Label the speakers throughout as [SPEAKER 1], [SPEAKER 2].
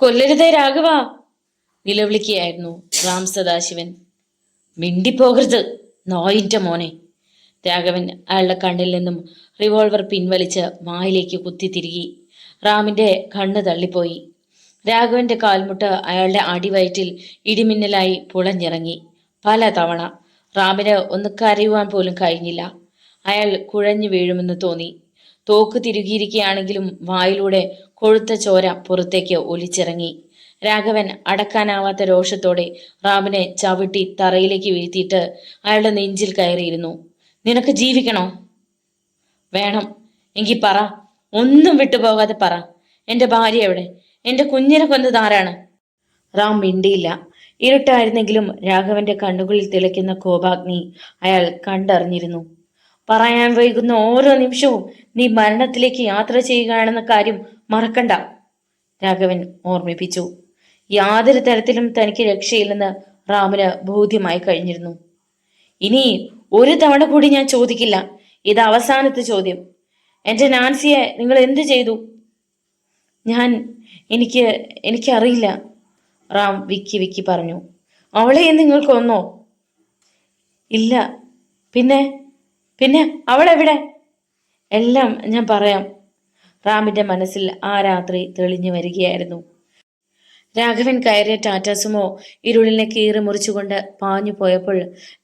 [SPEAKER 1] കൊല്ലരുതേ രാഘവ, നിലവിളിക്കുകയായിരുന്നു റാം സദാശിവൻ. മിണ്ടിപ്പോകരുത് നായിന്റെ മോനെ. രാഘവൻ അയാളുടെ കണ്ണിൽ നിന്നും റിവോൾവർ പിൻവലിച്ച് വായിലേക്ക് കുത്തിത്തിരുകി. റാമിന്റെ കണ്ണ് തള്ളിപ്പോയി. രാഘവന്റെ കാൽമുട്ട് അയാളുടെ അടിവയറ്റിൽ ഇടിമിന്നലായി പുളഞ്ഞിറങ്ങി. പല തവണ റാമിന് ഒന്ന് കരയുവാൻ പോലും കഴിഞ്ഞില്ല. അയാൾ കുഴഞ്ഞു വീഴുമെന്ന് തോന്നി. തോക്ക് തിരുകിയിരിക്കുകയാണെങ്കിലും വായിലൂടെ കൊഴുത്ത ചോര പുറത്തേക്ക് ഒലിച്ചിറങ്ങി. രാഘവൻ അടക്കാനാവാത്ത രോഷത്തോടെ റാമിനെ ചവിട്ടി തറയിലേക്ക് വീഴ്ത്തിയിട്ട് അയാളുടെ നെഞ്ചിൽ കയറിയിരുന്നു. നിനക്ക് ജീവിക്കണോ? വേണം എങ്കിൽ പറ, ഒന്നും വിട്ടുപോകാതെ പറ. എന്റെ ഭാര്യ എവിടെ? എന്റെ കുഞ്ഞിനെ കൊന്നത് ആരാണ്? റാം മിണ്ടിയില്ല. ഇരുട്ടായിരുന്നെങ്കിലും രാഘവന്റെ കണ്ണുകളിൽ തിളയ്ക്കുന്ന കോപാഗ്നി അയാൾ കണ്ടറിഞ്ഞിരുന്നു. പറയാൻ വൈകുന്ന ഓരോ നിമിഷവും നീ മരണത്തിലേക്ക് യാത്ര ചെയ്യുകയാണെന്ന കാര്യം മറക്കണ്ട, രാഘവൻ ഓർമ്മിപ്പിച്ചു. യാതൊരു തരത്തിലും തനിക്ക് രക്ഷയില്ലെന്ന് റാമിന് ബോധ്യമായി കഴിഞ്ഞിരുന്നു. ഇനി ഒരു തവണ കൂടി ഞാൻ ചോദിക്കില്ല. ഇത് അവസാനത്തെ ചോദ്യം. എന്റെ നാൻസിയെ നിങ്ങൾ എന്ത് ചെയ്തു? എനിക്കറിയില്ല, റാം വിക്കി വിക്കി പറഞ്ഞു. അവളെ നിങ്ങൾ കൊന്നോ? ഇല്ല. പിന്നെ പിന്നെ അവളെവിടെ? എല്ലാം ഞാൻ പറയാം. റാമിന്റെ മനസ്സിൽ ആ രാത്രി തെളിഞ്ഞു വരികയായിരുന്നു. രാഘവൻ കയറിയ ടാറ്റാസുമോ ഇരുളിനെ കീറി മുറിച്ചുകൊണ്ട് പാഞ്ഞു പോയപ്പോൾ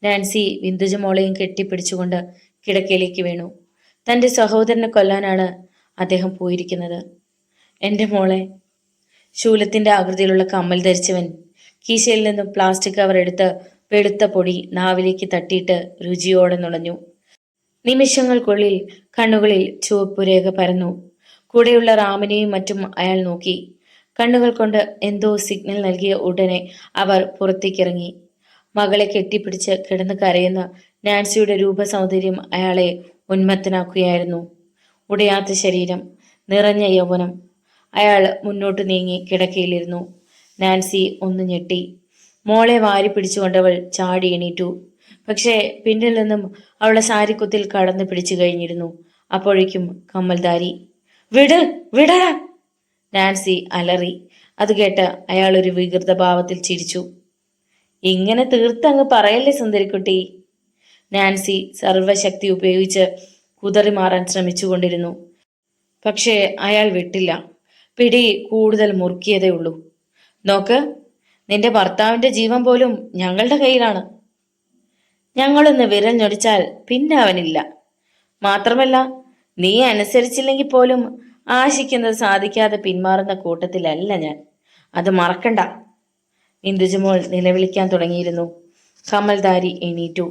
[SPEAKER 1] നാൻസി വിന്ദുജമോളെയും കെട്ടിപ്പിടിച്ചുകൊണ്ട് കിടക്കയിലേക്ക് വീണു. തന്റെ സഹോദരനെ കൊല്ലാനാണ് അദ്ദേഹം പോയിരിക്കുന്നത്. എന്റെ മോളെ. ശൂലത്തിന്റെ ആകൃതിയിലുള്ള കമ്മൽ ധരിച്ചവൻ കീശയിൽ നിന്നും പ്ലാസ്റ്റിക് കവർ എടുത്ത് വെളുത്ത പൊടി നാവിലേക്ക് തട്ടിയിട്ട് രുചിയോടെ നുണഞ്ഞു. നിമിഷങ്ങൾക്കുള്ളിൽ കണ്ണുകളിൽ ചുവപ്പുരേഖ പരന്നു. കൂടെയുള്ള റാമിനെയും മറ്റും അയാൾ നോക്കി. കണ്ണുകൾ കൊണ്ട് എന്തോ സിഗ്നൽ നൽകിയ ഉടനെ അവർ പുറത്തേക്കിറങ്ങി. മകളെ കെട്ടിപ്പിടിച്ച് കിടന്ന് കരയുന്ന നാൻസിയുടെ രൂപസൗന്ദര്യം അയാളെ ഉന്മത്തനാക്കുകയായിരുന്നു. ഉടയാത്ത ശരീരം, നിറഞ്ഞ യൗവനം. അയാൾ മുന്നോട്ട് നീങ്ങി കിടക്കയിലിരുന്നു. നാൻസി ഒന്ന് ഞെട്ടി. മോളെ വാരി പിടിച്ചുകൊണ്ടവൾ ചാടി എണീറ്റു. പക്ഷേ പിന്നിൽ നിന്നും അവളുടെ സാരിക്കുത്തിൽ കടന്നു പിടിച്ചു കഴിഞ്ഞിരുന്നു. അപ്പോഴേക്കും കമ്മൽദാരി. വിടടാ, നാൻസി അലറി. അത് കേട്ട് അയാൾ ഒരു വികൃത ഭാവത്തിൽ ചിരിച്ചു. ഇങ്ങനെ തീർത്തങ്ങ് പറയല്ലേ സുന്ദരിക്കുട്ടി. നാൻസി സർവശക്തി ഉപയോഗിച്ച് കുതറി മാറാൻ ശ്രമിച്ചുകൊണ്ടിരുന്നു. പക്ഷേ അയാൾ വിട്ടില്ല. പിടി കൂടുതൽ മുറുക്കിയതേ ഉള്ളൂ. നോക്ക്, നിന്റെ ഭർത്താവിന്റെ ജീവൻ പോലും ഞങ്ങളുടെ കയ്യിലാണ്. ഞങ്ങളൊന്ന് വിരൽ ഞൊടിച്ചാൽ പിന്നെ അവനില്ല. മാത്രമല്ല, നീ അനുസരിച്ചില്ലെങ്കിൽ പോലും ആശിക്കുന്നത് സാധിക്കാതെ പിന്മാറുന്ന കൂട്ടത്തിലല്ല ഞാൻ. അത് മറക്കണ്ട. ഇന്ദുജമോൾ നിലവിളിക്കാൻ തുടങ്ങിയിരുന്നു. കമൽദാരി എണീറ്റു.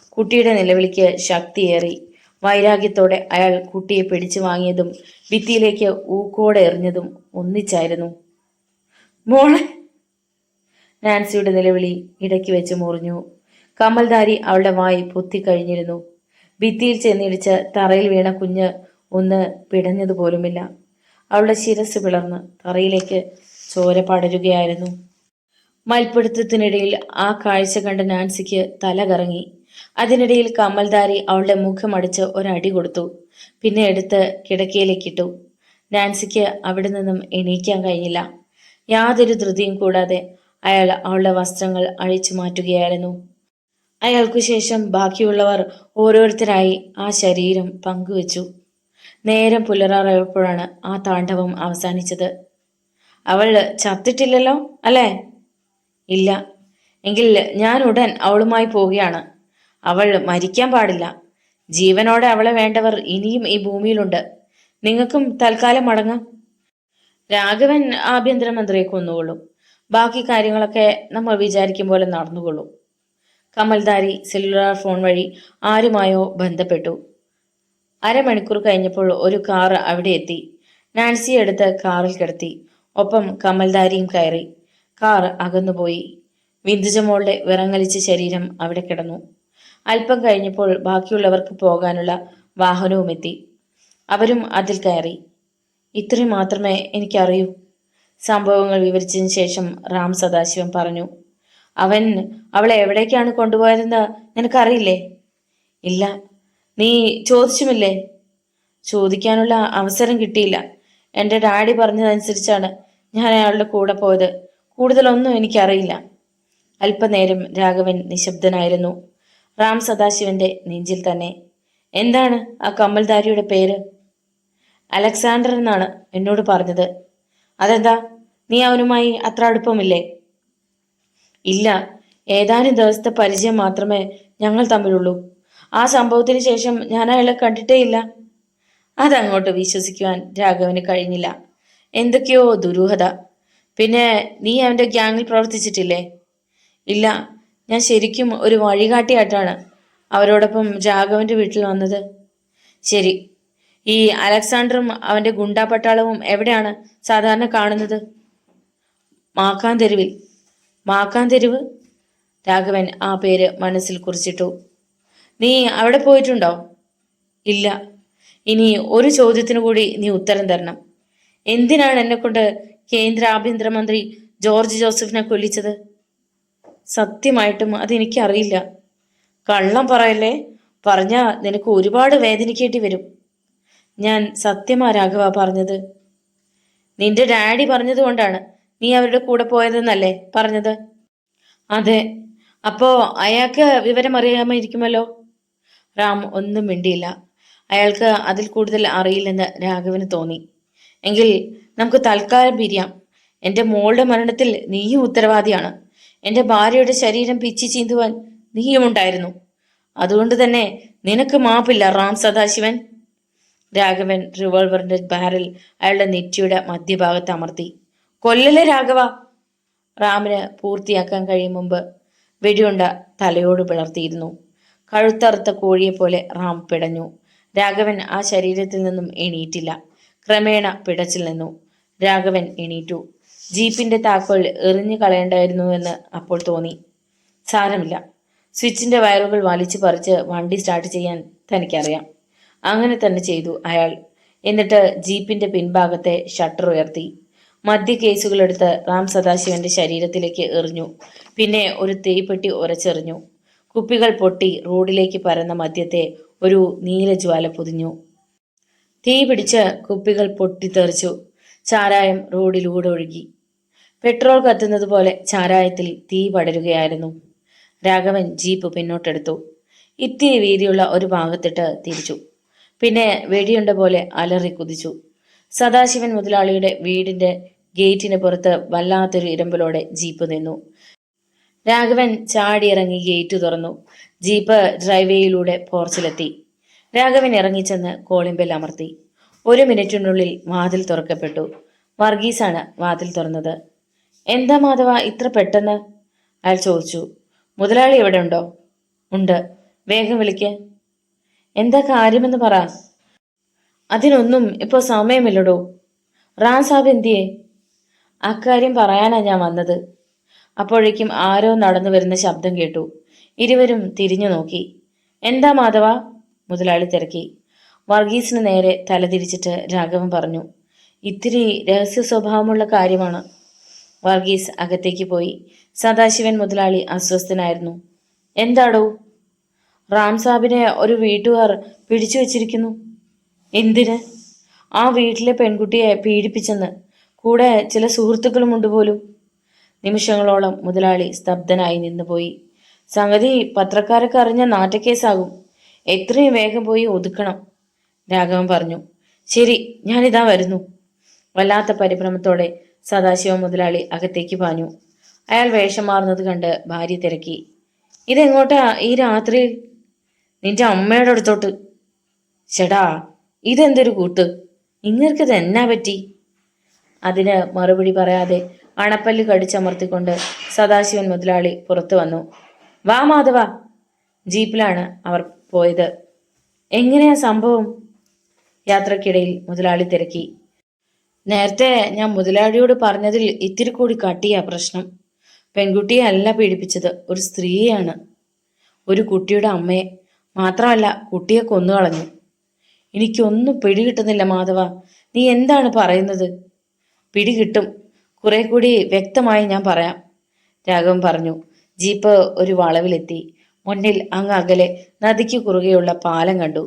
[SPEAKER 1] കുട്ടിയുടെ നിലവിളിക്ക് ശക്തിയേറി. വൈരാഗ്യത്തോടെ അയാൾ കുട്ടിയെ പിടിച്ചു വാങ്ങിയതും ഭിത്തിയിലേക്ക് ഊക്കോടെ എറിഞ്ഞതും ഒന്നിച്ചായിരുന്നു. മോളെ. നാൻസിയുടെ നിലവിളി ഇടയ്ക്ക് വെച്ച് മുറിഞ്ഞു. കമൽദാരി അവളുടെ വായി പൊത്തിക്കഴിഞ്ഞിരുന്നു. ഭിത്തിയിൽ ചെന്നിടിച്ച് തറയിൽ വീണ കുഞ്ഞ് ഒന്ന് പിടഞ്ഞതുപോലുമില്ല. അവളുടെ ശിരസ് പിളർന്ന് തറയിലേക്ക് ചോര പടരുകയായിരുന്നു. മൽപ്പിടുത്തത്തിനിടയിൽ ആ കാഴ്ച കണ്ട നാൻസിക്ക് തല കറങ്ങി. അതിനിടയിൽ കമൽദാരി അവളുടെ മുഖമടിച്ച് ഒരടി കൊടുത്തു. പിന്നെ എടുത്ത് കിടക്കയിലേക്കിട്ടു. നാൻസിക്ക് അവിടെ നിന്നും എണീക്കാൻ കഴിഞ്ഞില്ല. യാതൊരു ധൃതിയും കൂടാതെ അയാൾ അവളുടെ വസ്ത്രങ്ങൾ അഴിച്ചു മാറ്റുകയായിരുന്നു. അയാൾക്കു ശേഷം ബാക്കിയുള്ളവർ ഓരോരുത്തരായി ആ ശരീരം പങ്കുവച്ചു. നേരം പുലരാറായപ്പോഴാണ് ആ താണ്ഡവം അവസാനിച്ചത്. അവൾ ചത്തിട്ടില്ലല്ലോ അല്ലേ? ഇല്ല. എങ്കിൽ ഞാൻ ഉടൻ അവളുമായി പോവുകയാണ്. അവൾ മരിക്കാൻ പാടില്ല. ജീവനോടെ അവളെ വേണ്ടവർ ഇനിയും ഈ ഭൂമിയിലുണ്ട്. നിങ്ങൾക്കും തൽക്കാലം മടങ്ങാം. രാഘവൻ ആഭ്യന്തരമന്ത്രിയെ കൊന്നുകൊള്ളും. ബാക്കി കാര്യങ്ങളൊക്കെ നമ്മൾ വിചാരിക്കും പോലെ നടന്നുകൊള്ളും. കമൽദാരി സെല്ലുലാർ ഫോൺ വഴി ആരുമായോ ബന്ധപ്പെട്ടു. അരമണിക്കൂർ കഴിഞ്ഞപ്പോൾ ഒരു കാർ അവിടെ എത്തി. നാൻസിയെ എടുത്ത് കാറിൽ കിടത്തി. ഒപ്പം കമൽദാരിയും കയറി. കാർ അകന്നുപോയി. വിന്ദുജമോളുടെ വിറങ്ങലിച്ച ശരീരം അവിടെ കിടന്നു. അല്പം കഴിഞ്ഞപ്പോൾ ബാക്കിയുള്ളവർക്ക് പോകാനുള്ള വാഹനവും എത്തി. അവരും അതിൽ കയറി. ഇത്രയും മാത്രമേ എനിക്കറിയൂ, സംഭവങ്ങൾ വിവരിച്ചതിന് ശേഷം റാം സദാശിവൻ പറഞ്ഞു. അവൻ അവളെ എവിടേക്കാണ് കൊണ്ടുപോയതെന്ന് നിനക്കറിയില്ലേ? ഇല്ല. നീ ചോദിച്ചുമില്ലേ? ചോദിക്കാനുള്ള അവസരം കിട്ടിയില്ല. എൻ്റെ ഡാഡി പറഞ്ഞതനുസരിച്ചാണ് ഞാൻ അയാളുടെ കൂടെ പോയത്. കൂടുതലൊന്നും എനിക്കറിയില്ല. അല്പനേരം രാഘവൻ നിശബ്ദനായിരുന്നു. റാം സദാശിവന്റെ നെഞ്ചിൽ തന്നെ. എന്താണ് ആ കമ്മൽധാരിയുടെ പേര്? അലക്സാണ്ടർ എന്നാണ് എന്നോട് പറഞ്ഞത്. അതെന്താ, നീ അവനുമായി അത്ര അടുപ്പമില്ലേ? ഇല്ല, ഏതാനും ദിവസത്തെ പരിചയം മാത്രമേ ഞങ്ങൾ തമ്മിലുള്ളൂ. ആ സംഭവത്തിന് ശേഷം ഞാൻ അയാളെ കണ്ടിട്ടേ ഇല്ല. അതങ്ങോട്ട് വിശ്വസിക്കുവാൻ രാഘവന് കഴിഞ്ഞില്ല. എന്തൊക്കെയോ ദുരൂഹത. പിന്നെ നീ അവന്റെ ഗ്യാങ്ങിൽ പ്രവർത്തിച്ചിട്ടില്ലേ? ഇല്ല, ഞാൻ ശരിക്കും ഒരു വഴികാട്ടിയായിട്ടാണ് അവരോടൊപ്പം രാഘവന്റെ വീട്ടിൽ വന്നത്. ശരി, ഈ അലക്സാണ്ടറും അവന്റെ ഗുണ്ടാ പട്ടാളവും എവിടെയാണ് സാധാരണ കാണുന്നത്? മാക്കാൻ തെരുവിൽ. മാക്കാൻ തെരുവ്? രാഘവൻ ആ പേര് മനസ്സിൽ കുറിച്ചിട്ടു. നീ അവിടെ പോയിട്ടുണ്ടോ? ഇല്ല. ഇനി ഒരു ചോദ്യത്തിനു കൂടി നീ ഉത്തരം തരണം. എന്തിനാണ് എന്നെ കൊണ്ട് കേന്ദ്ര ആഭ്യന്തരമന്ത്രി ജോർജ് ജോസഫിനെ കൊല്ലിച്ചത്? സത്യമായിട്ടും അതെനിക്കറിയില്ല. കള്ളം പറയല്ലേ. പറഞ്ഞാ നിനക്ക് ഒരുപാട് വേദനിക്കേണ്ടി വരും. ഞാൻ സത്യമാ രാഘവ പറഞ്ഞത്. നിന്റെ ഡാഡി പറഞ്ഞതുകൊണ്ടാണ് നീ അവരുടെ കൂടെ പോയതെന്നല്ലേ പറഞ്ഞത്? അതെ. അപ്പോ അയാൾക്ക് വിവരം അറിയാമായിരിക്കുമല്ലോ. റാം ഒന്നും മിണ്ടിയില്ല. അയാൾക്ക് അതിൽ കൂടുതൽ അറിയില്ലെന്ന് രാഘവന് തോന്നി. എങ്കിൽ നമുക്ക് തൽക്കാലം പിരിയാം. എന്റെ മോളുടെ മരണത്തിൽ നീയും ഉത്തരവാദിയാണ്. എന്റെ ഭാര്യയുടെ ശരീരം പിച്ചി ചീന്തുവാൻ നീയും ഉണ്ടായിരുന്നു. അതുകൊണ്ട് തന്നെ നിനക്ക് മാപ്പില്ല റാം സദാശിവൻ. രാഘവൻ റിവോൾവറിന്റെ ബാരൽ അയാളുടെ നെറ്റിയുടെ മധ്യഭാഗത്ത് അമർത്തി. കൊല്ലല്ലേ രാഘവ. റാമിന് പൂർത്തിയാക്കാൻ കഴിയും മുമ്പ് വെടിയുണ്ട തലയോട് പിളർത്തിയിരുന്നു. കഴുത്തറുത്ത കോഴിയെപ്പോലെ റാം പിടഞ്ഞു. രാഘവൻ ആ ശരീരത്തിൽ നിന്നും എണീറ്റില്ല. ക്രമേണ പിടച്ചിൽ നിന്നു. രാഘവൻ എണീറ്റു. ജീപ്പിന്റെ താക്കോൽ എറിഞ്ഞു കളയേണ്ടായിരുന്നുവെന്ന് അപ്പോൾ തോന്നി. സാരമില്ല, സ്വിച്ചിന്റെ വയറുകൾ വലിച്ചു പറിച്ച് വണ്ടി സ്റ്റാർട്ട് ചെയ്യാൻ തനിക്കറിയാം. അങ്ങനെ തന്നെ ചെയ്തു അയാൾ. എന്നിട്ട് ജീപ്പിന്റെ പിൻഭാഗത്തെ ഷട്ടർ ഉയർത്തി. മദ്യ കേസുകളെടുത്ത് റാം സദാശിവന്റെ ശരീരത്തിലേക്ക് എറിഞ്ഞു. പിന്നെ ഒരു തീപ്പെട്ടി ഉരച്ചെറിഞ്ഞു. കുപ്പികൾ പൊട്ടി റോഡിലേക്ക് പരന്ന മദ്യത്തെ ഒരു നീലജ്വാല പൊതിഞ്ഞു. തീ പിടിച്ച് കുപ്പികൾ പൊട്ടിത്തെറിച്ചു. ചാരായം റോഡിലൂടെ ഒഴുകി. പെട്രോൾ കത്തുന്നത് പോലെ ചാരായത്തിൽ തീ പടരുകയായിരുന്നു. രാഘവൻ ജീപ്പ് പിന്നോട്ടെടുത്തു. ഇത്തിരി വീതിയുള്ള ഒരു ഭാഗത്തിട്ട് തിരിച്ചു. പിന്നെ വെടിയുണ്ട പോലെ അലറി കുതിച്ചു. സദാശിവൻ മുതലാളിയുടെ വീടിന്റെ ഗേറ്റിന് പുറത്ത് വല്ലാത്തൊരു ഇരമ്പലോടെ ജീപ്പ് നിന്നു. രാഘവൻ ചാടിയിറങ്ങി ഗേറ്റ് തുറന്നു. ജീപ്പ് ഡ്രൈവേയിലൂടെ പോർച്ചിലെത്തി. രാഘവൻ ഇറങ്ങിച്ചെന്ന് കോളിംഗ് ബെൽ അമർത്തി. 1 മിനിറ്റിനുള്ളിൽ വാതിൽ തുറക്കപ്പെട്ടു. വർഗീസാണ് വാതിൽ തുറന്നത്. എന്താ മാധവ ഇത്ര പെട്ടെന്ന്? അയാൾ ചോദിച്ചു. മുതലാളി എവിടെ ഉണ്ടോ? ഉണ്ട്. വേഗം വിളിക്ക്. എന്താ കാര്യമെന്ന് പറ. അതിനൊന്നും ഇപ്പോൾ സമയമില്ലടോ. റാം സാബ് എന്തിയേ? അക്കാര്യം പറയാനാ ഞാൻ വന്നത്. അപ്പോഴേക്കും ആരോ നടന്നു വരുന്ന ശബ്ദം കേട്ടു. ഇരുവരും തിരിഞ്ഞു നോക്കി. എന്താ മാധവ? മുതലാളി തിരക്കി. വർഗീസിന് നേരെ തലതിരിച്ചിട്ട് രാഘവൻ പറഞ്ഞു. ഇത്തിരി രഹസ്യ സ്വഭാവമുള്ള കാര്യമാണ്. വർഗീസ് അകത്തേക്ക് പോയി. സദാശിവൻ മുതലാളി അസ്വസ്ഥനായിരുന്നു. എന്താടോ? റാം സാബിനെ ഒരു വീട്ടുകാർ പിടിച്ചു വച്ചിരിക്കുന്നു. എന്തിന്? ആ വീട്ടിലെ പെൺകുട്ടിയെ പീഡിപ്പിച്ചെന്ന്. കൂടെ ചില സുഹൃത്തുക്കളുമുണ്ട് പോലും. നിമിഷങ്ങളോളം മുതലാളി സ്തബ്ധനായി നിന്നുപോയി. സംഗതി പത്രക്കാരൊക്കെ അറിഞ്ഞ നാറ്റക്കേസാകും. എത്രയും വേഗം പോയി ഒതുക്കണം, രാഘവൻ പറഞ്ഞു. ശരി, ഞാനിതാ വരുന്നു. വല്ലാത്ത പരിഭ്രമത്തോടെ സദാശിവ മുതലാളി അകത്തേക്ക് പാഞ്ഞു. അയാൾ വേഷം മാറുന്നത് കണ്ട് ഭാര്യ തിരക്കി. ഇതെങ്ങോട്ടാ ഈ രാത്രിയിൽ? നിന്റെ അമ്മയുടെ അടുത്തോട്ട്. ചേടാ, ഇതെന്തൊരു കൂട്ട്? ഇങ്ങർക്കത് എന്നാ പറ്റി? അതിന് മറുപടി പറയാതെ അണപ്പല്ല് കടിച്ചമർത്തിക്കൊണ്ട് സദാശിവൻ മുതലാളി പുറത്തു വന്നു. വാ മാധവ. ജീപ്പിലാണ് അവർ പോയത്. എങ്ങനെയാ സംഭവം? യാത്രക്കിടയിൽ മുതലാളി തിരക്കി. നേരത്തെ ഞാൻ മുതലാളിയോട് പറഞ്ഞതിൽ ഇത്തിരി കൂടി കട്ടിയാ പ്രശ്നം. പെൺകുട്ടിയെ അല്ല പീഡിപ്പിച്ചത്, ഒരു സ്ത്രീയാണ്. ഒരു കുട്ടിയുടെ അമ്മയെ. മാത്രമല്ല, കുട്ടിയെ കൊന്നുകളഞ്ഞു. എനിക്കൊന്നും പിടികിട്ടുന്നില്ല മാധവ. നീ എന്താണ് പറയുന്നത്? പിടികിട്ടും. കുറെ കൂടി വ്യക്തമായി ഞാൻ പറയാം, രാഘവൻ പറഞ്ഞു. ജീപ്പ് ഒരു വളവിലെത്തി. മുന്നിൽ അങ്ങ് അകലെ നദിക്ക് കുറുകെയുള്ള പാലം കണ്ടു.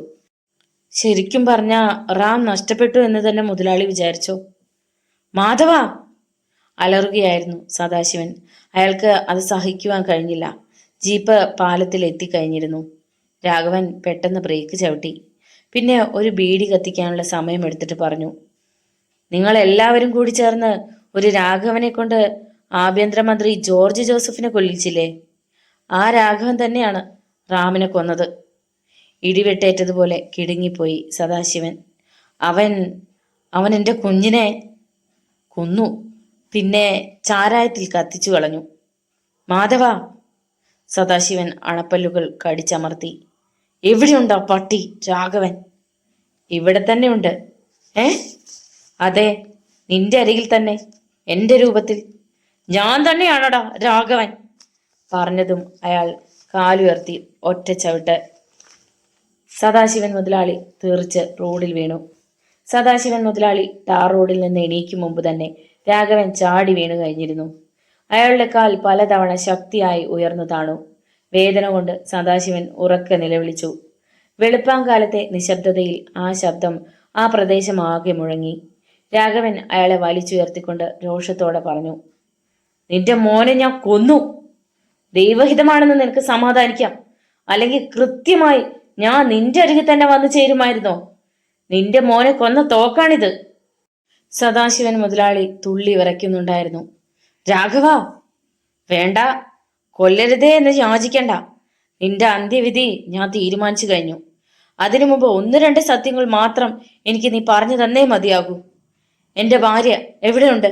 [SPEAKER 1] ശരിക്കും പറഞ്ഞ റാം നഷ്ടപ്പെട്ടു എന്ന് തന്നെ മുതലാളി വിചാരിച്ചോ? മാധവ! അലറുകയായിരുന്നു സദാശിവൻ. അയാൾക്ക് അത് സഹിക്കുവാൻ കഴിഞ്ഞില്ല. ജീപ്പ് പാലത്തിൽ എത്തിക്കഴിഞ്ഞിരുന്നു. രാഘവൻ പെട്ടെന്ന് ബ്രേക്ക് ചവിട്ടി. പിന്നെ ഒരു ബീഡി കത്തിക്കാനുള്ള സമയമെടുത്തിട്ട് പറഞ്ഞു, നിങ്ങൾ എല്ലാവരും കൂടി ചേർന്ന് ഒരു രാഘവനെ കൊണ്ട് ആഭ്യന്തരമന്ത്രി ജോർജ് ജോസഫിനെ കൊല്ലിച്ചില്ലേ? ആ രാഘവൻ തന്നെയാണ് റാമിനെ കൊന്നത്. ഇടിവെട്ടേറ്റതുപോലെ കിടുങ്ങിപ്പോയി സദാശിവൻ. അവൻ അവൻ എൻ്റെ കുഞ്ഞിനെ കൊന്നു, പിന്നെ ചാരായത്തിൽ കത്തിച്ചു കളഞ്ഞു. മാധവ! സദാശിവൻ അണപ്പല്ലുകൾ കടിച്ചമർത്തി. എവിടെയുണ്ടോ പട്ടി രാഘവൻ? ഇവിടെ തന്നെ ഉണ്ട്. ഏ? അതെ, നിന്റെ അരികിൽ തന്നെ, എൻ്റെ രൂപത്തിൽ. ഞാൻ തന്നെയാണോടാ രാഘവൻ? പറഞ്ഞതും അയാൾ കാലുയർത്തി ഒറ്റ ചവിട്ട്. സദാശിവൻ മുതലാളി തെറിച്ച് റോഡിൽ വീണു. സദാശിവൻ മുതലാളി ടാർ റോഡിൽ നിന്ന് എണീക്കും മുമ്പ് തന്നെ രാഘവൻ ചാടി വീണു കഴിഞ്ഞിരുന്നു. അയാളുടെ കാൽ പലതവണ ശക്തിയായി ഉയർന്നു താണു. വേദന കൊണ്ട് സദാശിവൻ ഉറക്കെ നിലവിളിച്ചു. വെളുപ്പാങ്കാലത്തെ നിശബ്ദതയിൽ ആ ശബ്ദം ആ പ്രദേശം ആകെ മുഴങ്ങി. രാഘവൻ അയാളെ വലിച്ചുയർത്തിക്കൊണ്ട് രോഷത്തോടെ പറഞ്ഞു, നിന്റെ മോനെ ഞാൻ കൊന്നു. ദൈവഹിതമാണെന്ന് നിനക്ക് സമാധാനിക്കാം, അല്ലെങ്കിൽ കൃത്യമായി ഞാൻ നിന്റെ അരികിൽ തന്നെ വന്നു ചേരുമായിരുന്നോ? നിന്റെ മോനെ കൊന്ന തോക്കാണിത്. സദാശിവൻ മുതലാളി തുള്ളി വിറയ്ക്കുന്നുണ്ടായിരുന്നു. രാഘവ, വേണ്ട, കൊല്ലരുതേ എന്ന് യാചിക്കണ്ട. നിന്റെ അന്ത്യവിധി ഞാൻ തീരുമാനിച്ചു കഴിഞ്ഞു. അതിനു മുമ്പ് 1-2 സത്യങ്ങൾ മാത്രം എനിക്ക് നീ പറഞ്ഞു തന്നേ മതിയാകൂ. എൻ്റെ ഭാര്യ എവിടെയുണ്ട്?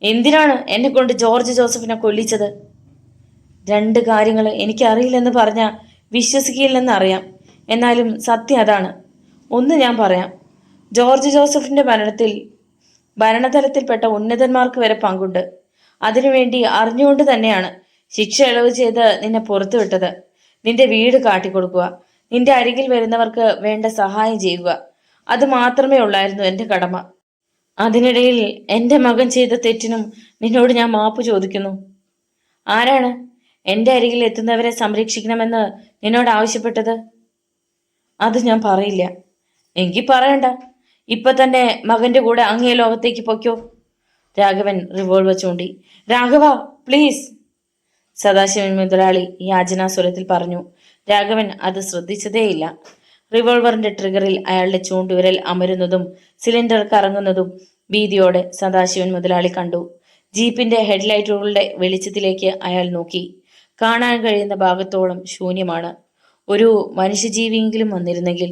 [SPEAKER 1] എന്തിനാണ് എന്നെ കൊണ്ട് ജോർജ് ജോസഫിനെ കൊല്ലിച്ചത്? 2 കാര്യങ്ങൾ എനിക്കറിയില്ലെന്ന് പറഞ്ഞാൽ വിശ്വസിക്കില്ലെന്ന് അറിയാം. എന്നാലും സത്യം അതാണ്. ഒന്ന് ഞാൻ പറയാം. ജോർജ് ജോസഫിന്റെ ഭരണതലത്തിൽപ്പെട്ട ഉന്നതന്മാർക്ക് വരെ പങ്കുണ്ട്. അതിനുവേണ്ടി അറിഞ്ഞുകൊണ്ട് തന്നെയാണ് ശിക്ഷ ഇളവ് ചെയ്ത് നിന്നെ പുറത്തുവിട്ടത്. നിന്റെ വീട് കാട്ടിക്കൊടുക്കുക, നിന്റെ അരികിൽ വരുന്നവർക്ക് വേണ്ട സഹായം ചെയ്യുക, അത് മാത്രമേ ഉള്ളായിരുന്നു എൻ്റെ കടമ. അതിനിടയിൽ എൻ്റെ മകൻ ചെയ്ത തെറ്റിനും നിന്നോട് ഞാൻ മാപ്പ് ചോദിക്കുന്നു. ആരാണ് എൻ്റെ അരികിൽ എത്തുന്നവരെ സംരക്ഷിക്കണമെന്ന് നിന്നോട് ആവശ്യപ്പെട്ടത്? അത് ഞാൻ പറയില്ല. എങ്കിൽ പറയണ്ട. ഇപ്പൊ തന്നെ മകന്റെ കൂടെ അങ്ങേ ലോകത്തേക്ക് പൊയ്ക്കോ. രാഘവൻ റിവോൾവർ ചൂണ്ടി. രാഘവ, പ്ലീസ്, സദാശിവൻ മുതലാളി യാചനാസ്വരത്തിൽ പറഞ്ഞു. രാഘവൻ അത് ശ്രദ്ധിച്ചതേയില്ല. റിവോൾവറിന്റെ ട്രിഗറിൽ അയാളുടെ ചൂണ്ടുവിരൽ അമരുന്നതും സിലിണ്ടർ കറങ്ങുന്നതും ഭീതിയോടെ സദാശിവൻ മുതലാളി കണ്ടു. ജീപ്പിന്റെ ഹെഡ്ലൈറ്റുകളുടെ വെളിച്ചത്തിലേക്ക് അയാൾ നോക്കി. കാണാൻ കഴിയുന്ന ഭാഗത്തോളം ശൂന്യമാണ്. ഒരു മനുഷ്യജീവിയെങ്കിലും വന്നിരുന്നെങ്കിൽ.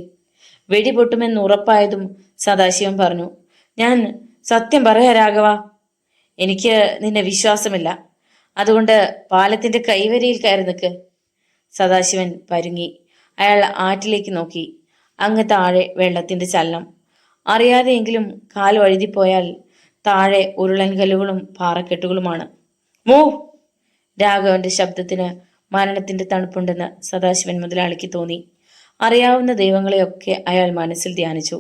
[SPEAKER 1] വെടിപൊട്ടുമെന്ന് ഉറപ്പായതും സദാശിവൻ പറഞ്ഞു, ഞാൻ സത്യം പറയാ രാഘവ, എനിക്ക് നിന്നെ വിശ്വാസമില്ല. അതുകൊണ്ട് പാലത്തിന്റെ കൈവരിയിൽ കയറി നിൽക്ക്. സദാശിവൻ പരുങ്ങി. അയാൾ ആറ്റിലേക്ക് നോക്കി. അങ്ങ് താഴെ വെള്ളത്തിന്റെ ചലനം. അറിയാതെയെങ്കിലും കാൽ വഴുതിപ്പോയാൽ താഴെ ഉരുളൻകല്ലുകളും പാറക്കെട്ടുകളുമാണ്. മൂവ്! രാഘവന്റെ ശബ്ദത്തിന് മരണത്തിന്റെ തണുപ്പുണ്ടെന്ന് സദാശിവൻ മുതലാളിക്ക് തോന്നി. അറിയാവുന്ന ദൈവങ്ങളെയൊക്കെ അയാൾ മനസ്സിൽ ധ്യാനിച്ചു.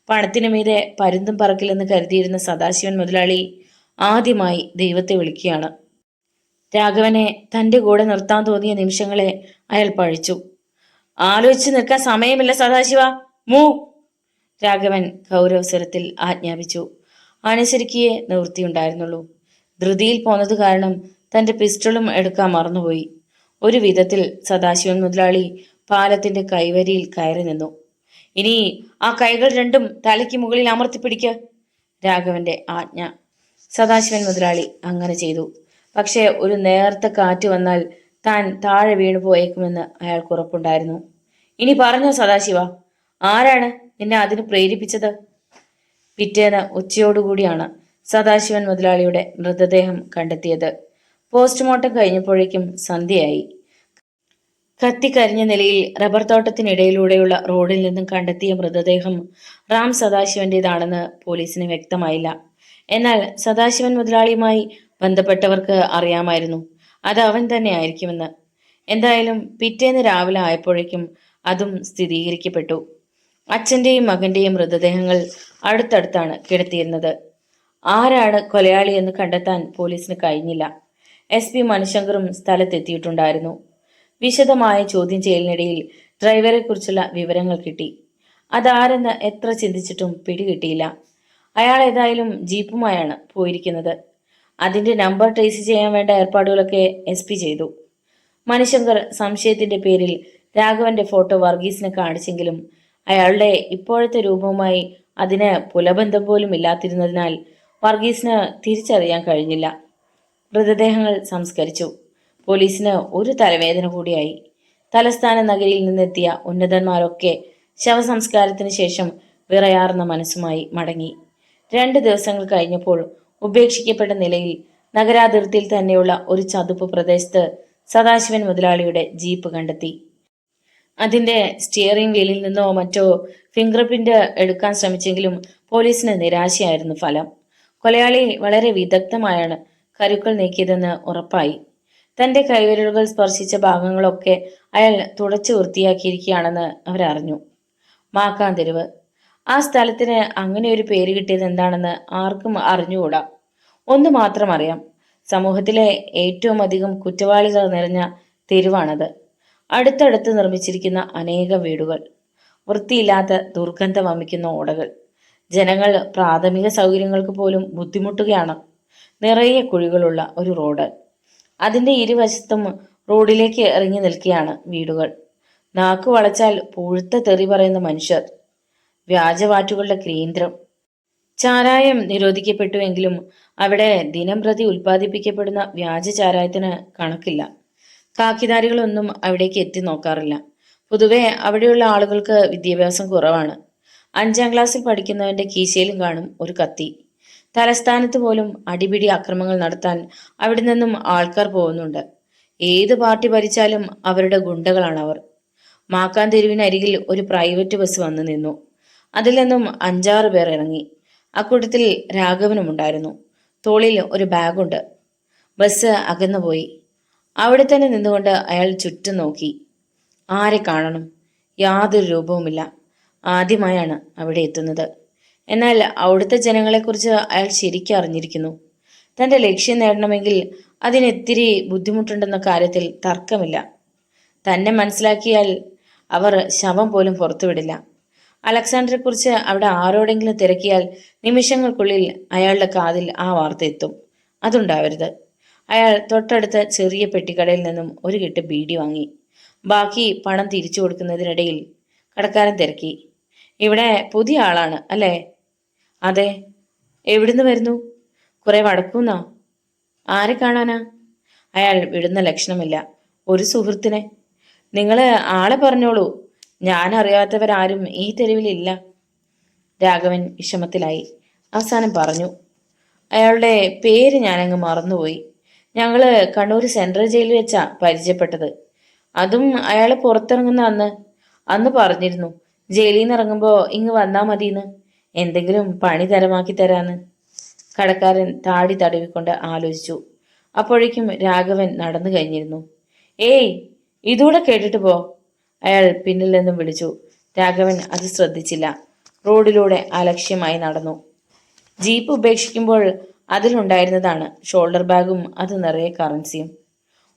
[SPEAKER 1] പണത്തിനു മീതെ പരുന്തും പറക്കില്ലെന്ന് കരുതിയിരുന്ന സദാശിവൻ മുതലാളി ആദ്യമായി ദൈവത്തെ വിളിക്കുകയാണ്. രാഘവനെ തന്റെ കൂടെ നിർത്താൻ തോന്നിയ നിമിഷങ്ങളെ അയാൾ പഴിച്ചു. ആലോചിച്ച് നിൽക്കാൻ സമയമില്ല സദാശിവ, മൂവ്! രാഘവൻ ഗൗരവസ്വരത്തിൽ ആജ്ഞാപിച്ചു. അനുസരിക്കേ നിവൃത്തിയുണ്ടായിരുന്നുള്ളൂ. ധൃതിയിൽ പോന്നത് കാരണം തന്റെ പിസ്റ്റളും എടുക്കാൻ മറന്നുപോയി. ഒരു വിധത്തിൽ സദാശിവൻ മുതലാളി പാലത്തിന്റെ കൈവരിയിൽ കയറി നിന്നു. ഇനി ആ കൈകൾ രണ്ടും തലയ്ക്ക് മുകളിൽ അമർത്തിപ്പിടിക്ക, രാഘവന്റെ ആജ്ഞ. സദാശിവൻ മുതലാളി അങ്ങനെ ചെയ്തു. പക്ഷേ ഒരു നേർത്ത കാറ്റ് വന്നാൽ താൻ താഴെ വീണു പോയേക്കുമെന്ന് അയാൾക്ക് ഉറപ്പുണ്ടായിരുന്നു. ഇനി പറഞ്ഞോ സദാശിവ, ആരാണ് നിന്നെ അതിന് പ്രേരിപ്പിച്ചത്? പിറ്റേന്ന് ഉച്ചയോടുകൂടിയാണ് സദാശിവൻ മുതലാളിയുടെ മൃതദേഹം കണ്ടെത്തിയത്. പോസ്റ്റ്മോർട്ടം കഴിഞ്ഞപ്പോഴേക്കും സന്ധ്യയായി. കത്തിക്കരിഞ്ഞ നിലയിൽ റബ്ബർ തോട്ടത്തിനിടയിലൂടെയുള്ള റോഡിൽ നിന്നും കണ്ടെത്തിയ മൃതദേഹം റാം സദാശിവന്റേതാണെന്ന് പോലീസിന് വ്യക്തമായില്ല. എന്നാൽ സദാശിവൻ മുതലാളിയുമായി ബന്ധപ്പെട്ടവർക്ക് അറിയാമായിരുന്നു അത് അവൻ തന്നെ ആയിരിക്കുമെന്ന്. എന്തായാലും പിറ്റേന്ന് രാവിലെ ആയപ്പോഴേക്കും അതും സ്ഥിരീകരിക്കപ്പെട്ടു. അച്ഛന്റെയും മകന്റെയും മൃതദേഹങ്ങൾ അടുത്തടുത്താണ് കിടത്തിയിരുന്നത്. ആരാണ് കൊലയാളി എന്ന് കണ്ടെത്താൻ പോലീസിന് കഴിഞ്ഞില്ല. SP മണിശങ്കറും സ്ഥലത്തെത്തിയിട്ടുണ്ടായിരുന്നു. വിശദമായ ചോദ്യം ചെയ്യലിനിടയിൽ ഡ്രൈവറെ കുറിച്ചുള്ള വിവരങ്ങൾ കിട്ടി. അതാരെന്ന് എത്ര ചിന്തിച്ചിട്ടും പിടികിട്ടിയില്ല. അയാൾ ഏതായാലും ജീപ്പുമായാണ് പോയിരിക്കുന്നത്. അതിന്റെ നമ്പർ ട്രേസ് ചെയ്യാൻ വേണ്ട ഏർപ്പാടുകളൊക്കെ SP ചെയ്തു. മണിശങ്കർ സംശയത്തിന്റെ പേരിൽ രാഘവന്റെ ഫോട്ടോ വർഗീസിനെ കാണിച്ചെങ്കിലും അയാളുടെ ഇപ്പോഴത്തെ രൂപവുമായി അതിന് പുലബന്ധം പോലും ഇല്ലാതിരുന്നതിനാൽ വർഗീസിന് തിരിച്ചറിയാൻ കഴിഞ്ഞില്ല. മൃതദേഹങ്ങൾ സംസ്കരിച്ചു. പോലീസിന് ഒരു തലവേദന കൂടിയായി. തലസ്ഥാന നഗരിയിൽ നിന്നെത്തിയ ഉന്നതന്മാരൊക്കെ ശവസംസ്കാരത്തിന് ശേഷം വിറയാർന്ന മനസ്സുമായി മടങ്ങി. 2 ദിവസങ്ങൾ കഴിഞ്ഞപ്പോൾ ഉപേക്ഷിക്കപ്പെട്ട നിലയിൽ നഗരാതിർത്തിയിൽ തന്നെയുള്ള ഒരു ചതുപ്പ് പ്രദേശത്ത് സദാശിവൻ മുതലാളിയുടെ ജീപ്പ് കണ്ടെത്തി. അതിന്റെ സ്റ്റിയറിംഗ് വീലിൽ നിന്നോ മറ്റോ ഫിംഗർ പ്രിന്റ് എടുക്കാൻ ശ്രമിച്ചെങ്കിലും പോലീസിന് നിരാശയായിരുന്നു ഫലം. കൊലയാളി വളരെ വിദഗ്ധമായാണ് കരുക്കൾ നീക്കിയതെന്ന് ഉറപ്പായി. തന്റെ കൈവിരലുകൾ സ്പർശിച്ച ഭാഗങ്ങളൊക്കെ അയാൾ തുടച്ചു വൃത്തിയാക്കിയിരിക്കുകയാണെന്ന് അവരറിഞ്ഞു. മാക്കാന്തെരുവ്. ആ സ്ഥലത്തിന് അങ്ങനെ ഒരു പേര് കിട്ടിയത് എന്താണെന്ന് ആർക്കും അറിഞ്ഞുകൂടാ. ഒന്ന് മാത്രം അറിയാം, സമൂഹത്തിലെ ഏറ്റവും അധികം കുറ്റവാളികൾ നിറഞ്ഞ തെരുവാണത്. അടുത്തടുത്ത് നിർമ്മിച്ചിരിക്കുന്ന അനേകം വീടുകൾ, വൃത്തിയില്ലാത്ത ദുർഗന്ധം വമിക്കുന്ന ഓടകൾ. ജനങ്ങൾ പ്രാഥമിക സൗകര്യങ്ങൾക്ക് പോലും ബുദ്ധിമുട്ടുകയാണ്. നിറയെ കുഴികളുള്ള ഒരു റോഡ്. അതിന്റെ ഇരുവശത്തും റോഡിലേക്ക് ഇറങ്ങി നിൽക്കുകയാണ് വീടുകൾ. നാക്കു വളച്ചാൽ പുഴുത്ത തെറി പറയുന്ന മനുഷ്യർ. വ്യാജവാറ്റുകളുടെ കേന്ദ്രം. ചാരായം നിരോധിക്കപ്പെട്ടുവെങ്കിലും അവിടെ ദിനം പ്രതി ഉൽപ്പാദിപ്പിക്കപ്പെടുന്ന വ്യാജ ചാരായത്തിന് കണക്കില്ല. കാക്കിധാരികളൊന്നും അവിടേക്ക് എത്തി നോക്കാറില്ല. പൊതുവെ അവിടെയുള്ള ആളുകൾക്ക് വിദ്യാഭ്യാസം കുറവാണ്. 5ാം ക്ലാസ്സിൽ പഠിക്കുന്നവന്റെ കീശയിലും കാണും ഒരു കത്തി. തലസ്ഥാനത്ത് പോലും അടിപിടി അക്രമങ്ങൾ നടത്താൻ അവിടെ നിന്നും ആൾക്കാർ പോകുന്നുണ്ട്. ഏത് പാർട്ടി ഭരിച്ചാലും അവരുടെ ഗുണ്ടകളാണവർ. മാക്കാൻ തെരുവിനരികിൽ ഒരു പ്രൈവറ്റ് ബസ് വന്നു നിന്നു. അതിൽ നിന്നും 5-6 പേർ ഇറങ്ങി. അക്കൂട്ടത്തിൽ രാഘവനും ഉണ്ടായിരുന്നു. തോളിൽ ഒരു ബാഗുണ്ട്. ബസ് അകന്നുപോയി. അവിടെ തന്നെ നിന്നുകൊണ്ട് അയാൾ ചുറ്റും നോക്കി. ആരെ കാണണം? യാതൊരു രൂപവുമില്ല. ആദ്യമായാണ് അവിടെ എത്തുന്നത്. എന്നാൽ അവിടുത്തെ ജനങ്ങളെക്കുറിച്ച് അയാൾ ശരിക്കും അറിഞ്ഞിരിക്കുന്നു. തന്റെ ലക്ഷ്യം നേടണമെങ്കിൽ അതിനെത്തിരി ബുദ്ധിമുട്ടുണ്ടെന്ന കാര്യത്തിൽ തർക്കമില്ല. തന്നെ മനസ്സിലാക്കിയാൽ അവർ ശവം പോലും പുറത്തുവിടില്ല. അലക്സാണ്ടറെക്കുറിച്ച് അവിടെ ആരോടെങ്കിലും തിരക്കിയാൽ നിമിഷങ്ങൾക്കുള്ളിൽ അയാളുടെ കാതിൽ ആ വാർത്ത എത്തും. അതുണ്ടാവരുത്. അയാൾ തൊട്ടടുത്ത ചെറിയ പെട്ടിക്കടയിൽ നിന്നും ഒരു കെട്ട് ബീഡി വാങ്ങി. ബാക്കി പണം തിരിച്ചു കൊടുക്കുന്നതിനിടയിൽ കടക്കാരൻ തിരക്കി. ഇവിടെ പുതിയ ആളാണ് അല്ലേ? അതെ. എവിടുന്ന് വരുന്നു? കുറെ വടക്കുന്നാ. ആരെ കാണാനാ? അയാൾ വിടുന്ന ലക്ഷണമില്ല. ഒരു സുഹൃത്തിനെ. നിങ്ങള് ആളെ പറഞ്ഞോളൂ. ഞാൻ അറിയാത്തവരാരും ഈ തെരുവിലില്ല. രാഘവൻ വിഷമത്തിലായി. അവസാനം പറഞ്ഞു, അയാളുടെ പേര് ഞാനങ്ങ് മറന്നുപോയി. ഞങ്ങള് കണ്ണൂർ സെൻട്രൽ ജയിലിൽ വെച്ചാ പരിചയപ്പെട്ടത്. അതും അയാൾ പുറത്തിറങ്ങുന്ന അന്ന് പറഞ്ഞിരുന്നു, ജയിലിൽ നിന്ന് ഇറങ്ങുമ്പോ ഇങ്ങ് വന്നാ മതിയെന്ന്, എന്തെങ്കിലും പണി തരമാക്കി തരാന്ന്. കടക്കാരൻ താടി തടവിക്കൊണ്ട് ആലോചിച്ചു. അപ്പോഴേക്കും രാഘവൻ നടന്നു കഴിഞ്ഞിരുന്നു. ഏയ്, ഇതൂടെ കേട്ടിട്ട് പോ, അയാൾ പിന്നിൽ നിന്നും വിളിച്ചു. രാഘവൻ അത് ശ്രദ്ധിച്ചില്ല. റോഡിലൂടെ അലക്ഷ്യമായി നടന്നു. ജീപ്പ് ഉപേക്ഷിക്കുമ്പോൾ അതിലുണ്ടായിരുന്നതാണ് ഷോൾഡർ ബാഗും അത് നിറയെ കറൻസിയും.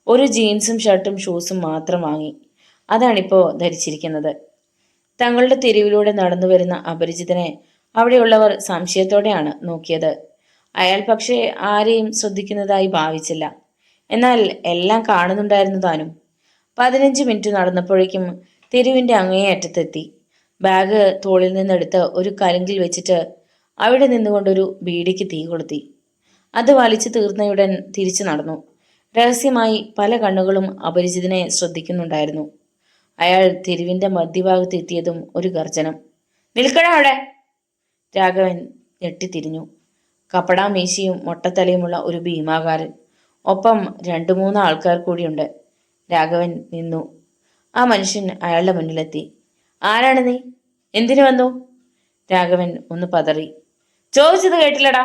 [SPEAKER 1] ഒരു ജീൻസും ഷർട്ടും ഷൂസും മാത്രം വാങ്ങി. അതാണിപ്പോ ധരിച്ചിരിക്കുന്നത്. തങ്ങളുടെ തെരുവിലൂടെ നടന്നു വരുന്ന അപരിചിതനെ അവിടെയുള്ളവർ സംശയത്തോടെയാണ് നോക്കിയത്. അയാൾ പക്ഷേ ആരെയും ശ്രദ്ധിക്കുന്നതായി ഭാവിച്ചില്ല. എന്നാൽ എല്ലാം കാണുന്നുണ്ടായിരുന്നു താനും. 15 മിനിറ്റ് നടന്നപ്പോഴേക്കും തെരുവിന്റെ അങ്ങേ അറ്റത്തെത്തി. ബാഗ് തോളിൽ നിന്നെടുത്ത് ഒരു കരിങ്കിൽ വെച്ചിട്ട് അവിടെ നിന്നുകൊണ്ടൊരു ബീഡിക്ക് തീ കൊളുത്തി. അത് വലിച്ചു തീർന്നയുടൻ തിരിച്ചു നടന്നു. രഹസ്യമായി പല കണ്ണുകളും അപരിചിതനെ ശ്രദ്ധിക്കുന്നുണ്ടായിരുന്നു. അയാൾ തെരുവിന്റെ മധ്യഭാഗത്ത് എത്തിയതും ഒരു ഗർജനം. നിൽക്കണ അവിടെ! രാഘവൻ ഞെട്ടിത്തിരിഞ്ഞു. കപ്പടാ മീശയും മൊട്ടത്തലയുമുള്ള ഒരു ഭീമാകാരൻ. ഒപ്പം 2-3 ആൾക്കാർ കൂടിയുണ്ട്. രാഘവൻ നിന്നു. ആ മനുഷ്യൻ അയാളുടെ മുന്നിലെത്തി. ആരാണ് നീ? എന്തിനു വന്നു? രാഘവൻ ഒന്ന് പതറി. ചോദിച്ചത് കേട്ടില്ലടാ.